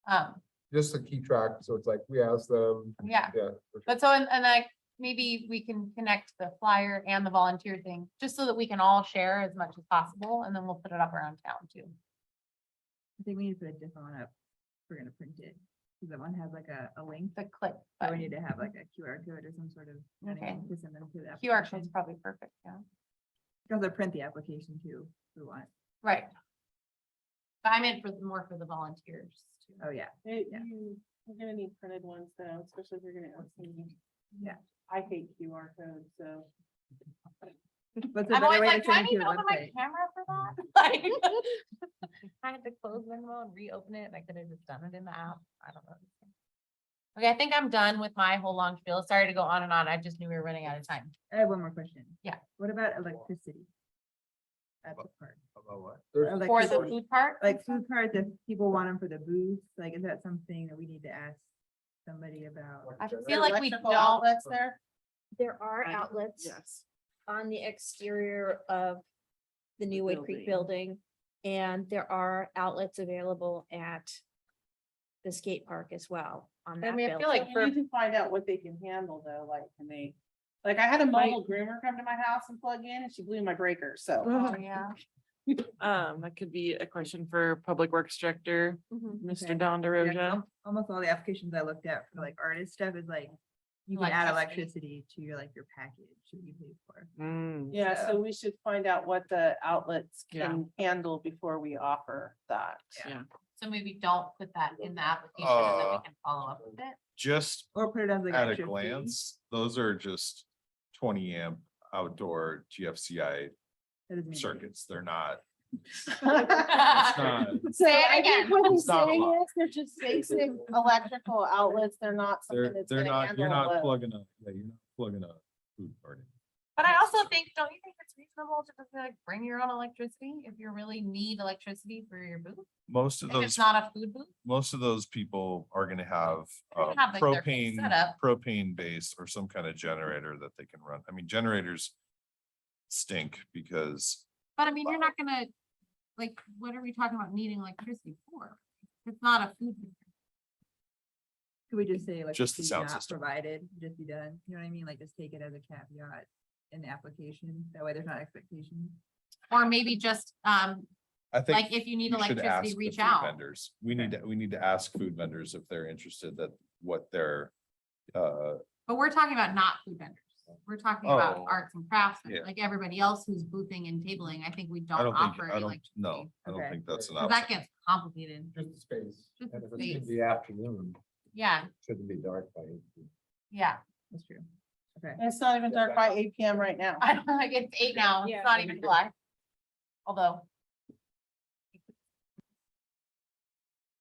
Um, Just to keep track. So it's like, we ask them. yeah, Yeah. for sure. but so, and like, maybe we can connect the flyer and the volunteer thing, just so that we can all share as much as possible, and then we'll put it up around town too. I think we need to put a different one up. We're gonna print it. Cause that one has like a link. The click, So but we need to have like a QR code or some sort of. Okay. To send them to that. QR code's probably perfect, yeah. can also print the application too, if we want. Right. But I meant more for the volunteers. too. Oh, yeah. It- Yeah. You're gonna need printed ones though, especially if you're gonna ask me. Yeah. I hate QR codes, so. What's a I'm better always way to like, do I send it need to to the open my website? camera for that? Like, I had to close Venmo and reopen it, and I could have just done it in the app. I don't know. Okay, I think I'm done with my whole long spiel. Sorry to go on and on. I just knew we were running out of time. I have one more question. Yeah. What about electricity? At the park. About what? For the Electricity. food part? Like food cards, if people want them for the booths, like, is that something that we need to ask somebody about? I feel like we Electrical don't. outlets there. There are outlets Yes. on the exterior of the new Wade Creek building. And there are outlets available at the skate park as well on I that mean, I feel building. like We need to find out what they can handle though, like, can they, like, I had a mobile groomer come to my house and plug in and she blew my breaker, so. Oh, yeah. That could be a question for Public Works Director, Mhm. Mr. Okay. Don Yeah, DeRosa. almost all the applications I looked at for like artist stuff is like, you can add electricity to your, like, your package that you pay for. Mm, Yeah, so we should find out what the outlets Yeah. can handle before we offer that. yeah. So maybe don't put that in the application and then we can follow up with it. Just Or put it as like. at a extra fee. glance, those are just 20 amp outdoor GFCI That doesn't mean circuits. They're not. So Say it I think again. what he's It's not a saying lot. is they're just basic electrical outlets. They're not something that's They're gonna not, you're handle not the. plugging up, yeah, you're not plugging a food party. But I also think, don't you think it's reasonable to just like bring your own electricity if you really need electricity for your booth? Most of If those, it's not a food booth? most of those people are gonna have They're gonna have, like, their propane, setup. propane based or some kind of generator that they can run. I mean, generators stink because But I mean, you're not gonna, like, what are we talking about needing electricity for? It's not a food booth. Could we just say like, Just the sound not system. provided, just be done, you know what I mean, like, just take it as a caveat in the application, that way there's not expectations. Or maybe just, I think. like, if you need you should electricity, ask the reach food out. Vendors, we need to ask food vendors if they're interested, that what their, But we're talking about not food vendors. We're talking about Oh, arts and crafts, yeah. like everybody else who's boothing and tabling. I think we I don't don't think, offer I don't, electricity. no, I don't Okay. think that's an 'Cause that option. gets complicated. Just the space. Just And if the it's in space. the afternoon, Yeah, shouldn't be dark by 8 yeah. That's true. Okay. And it's not even dark by 8 PM right now. I don't know, like it's 8 now. Yeah. It's not even July. Although.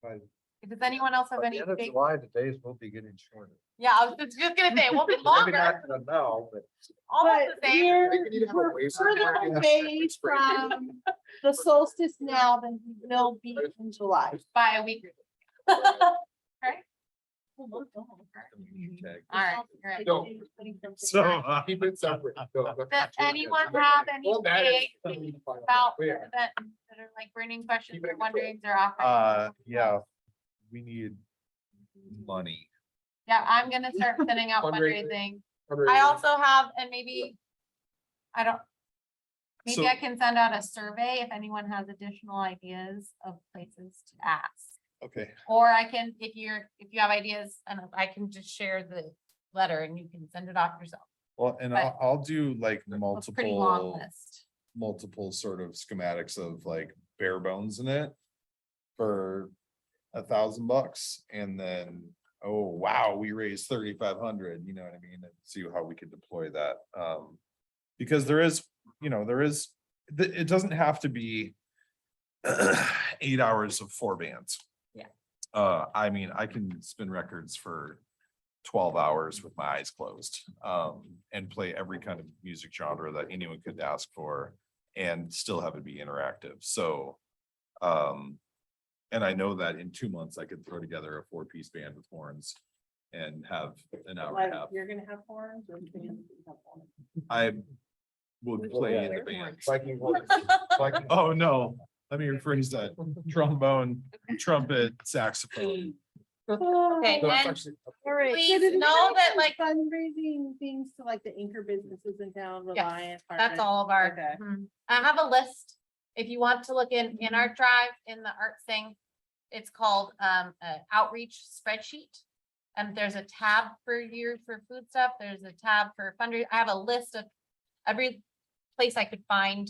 Right. Does anyone else have By any? the end of big- July, the days will be getting shorter. Yeah, I was just gonna say, it won't be Maybe longer, not now, but almost the same. We're further away from the solstice now than we will be in July. By a week. Right? All right, all right. No. So, Keep it separate. No, Does anyone have any Well, that is- big about the Yeah. event that are like burning questions Keep it or in control. wonderings or offering? yeah, we need money. Yeah, I'm gonna start sending out Fundraising. fundraising. I also have, and maybe, I don't, maybe So- I can send out a survey if anyone has additional ideas of places to ask. Okay. Or I can, if you have ideas, and I can just share the letter and you can send it off yourself. Well, and But- I'll do like It's a pretty long multiple, list. multiple sort of schematics of like bare bones in it for $1,000, and then, oh, wow, we raised 3,500, you know what I mean? And see how we could deploy that. Because there is, it doesn't have to be 8 hours of 4 bands. Yeah. I mean, I can spin records for 12 hours with my eyes closed, and play every kind of music genre that anyone could ask for and still have it be interactive. So, and I know that in 2 months I could throw together a 4-piece band with horns and have an hour and Like, a half. you're gonna have horns or bands gonna have horns? I would play in the band. Viking horse. Viking- Oh, no, let me rephrase that. Trombone, trumpet, saxophone. Okay, No, that's and actually- please know that like, Fundraising things to like the anchor businesses in town, Reliant. that's Harvest. all of our. Okay. Mhm. I have a list. If you want to look in our drive, in the arts thing, it's called outreach spreadsheet. And there's a tab for food stuff. There's a tab for fundraising. I have a list of every place I could find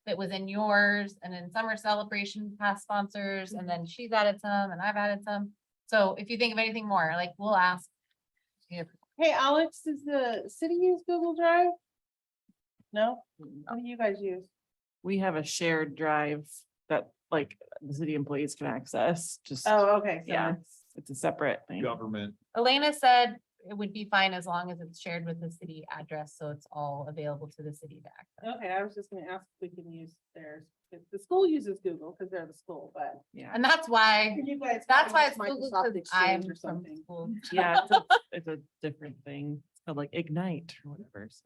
that was in yours and in summer celebration past sponsors, and then she's added some and I've added some. So if you think of anything more, like we'll ask. Yeah. Hey, Alex, does the city use Google Drive? No? What do you guys use? We have a shared drive that like the city employees can access, just, Oh, okay. So yeah, it's- it's a separate thing. Government. Elena said it would be fine as long as it's shared with the city address, so it's all available to the city to access. Okay, I was just gonna ask if we can use theirs. If the school uses Google because they're the school, but. Yeah, And that's why, You guys. that's why use it's Google, Microsoft 'cause I'm Exchange or from something. school. yeah, it's a different thing. It's called like Ignite or whatever. So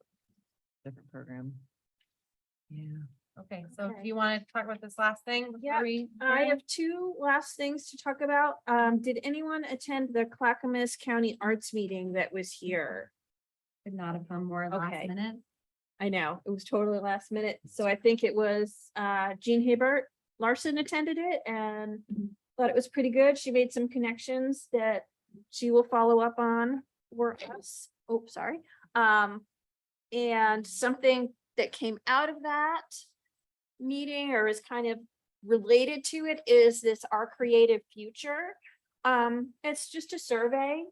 different program. Yeah. Okay, so Okay. do you want to talk about this last thing? Yeah, before we I adjourn? have two last things to talk about. Did anyone attend the Clackamas County Arts Meeting that was here? Could not have come more Okay. last minute. I know, it was totally last minute, so I think it was Jean Hibbert Larson attended it and thought it was pretty good. She made some connections that she will follow up on for us. Oh, sorry. And something that came out of that meeting or is kind of related to it is this Our Creative Future. It's just a survey.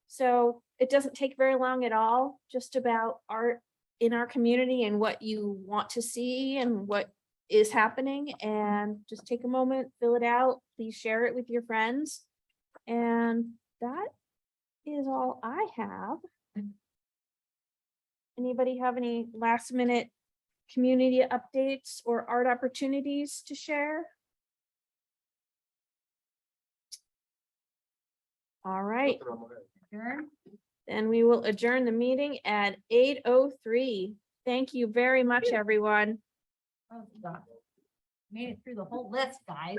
So it doesn't take very long at all, just about art in our community and what you want to see and what is happening. And just take a moment, fill it out, please share it with your friends. And that is all I have. Anybody have any last minute community updates or art opportunities to share? All right, Adjourn? then we will adjourn the meeting at 8:03. Thank you very much, everyone. Oh, God. Made it through the whole list, guys.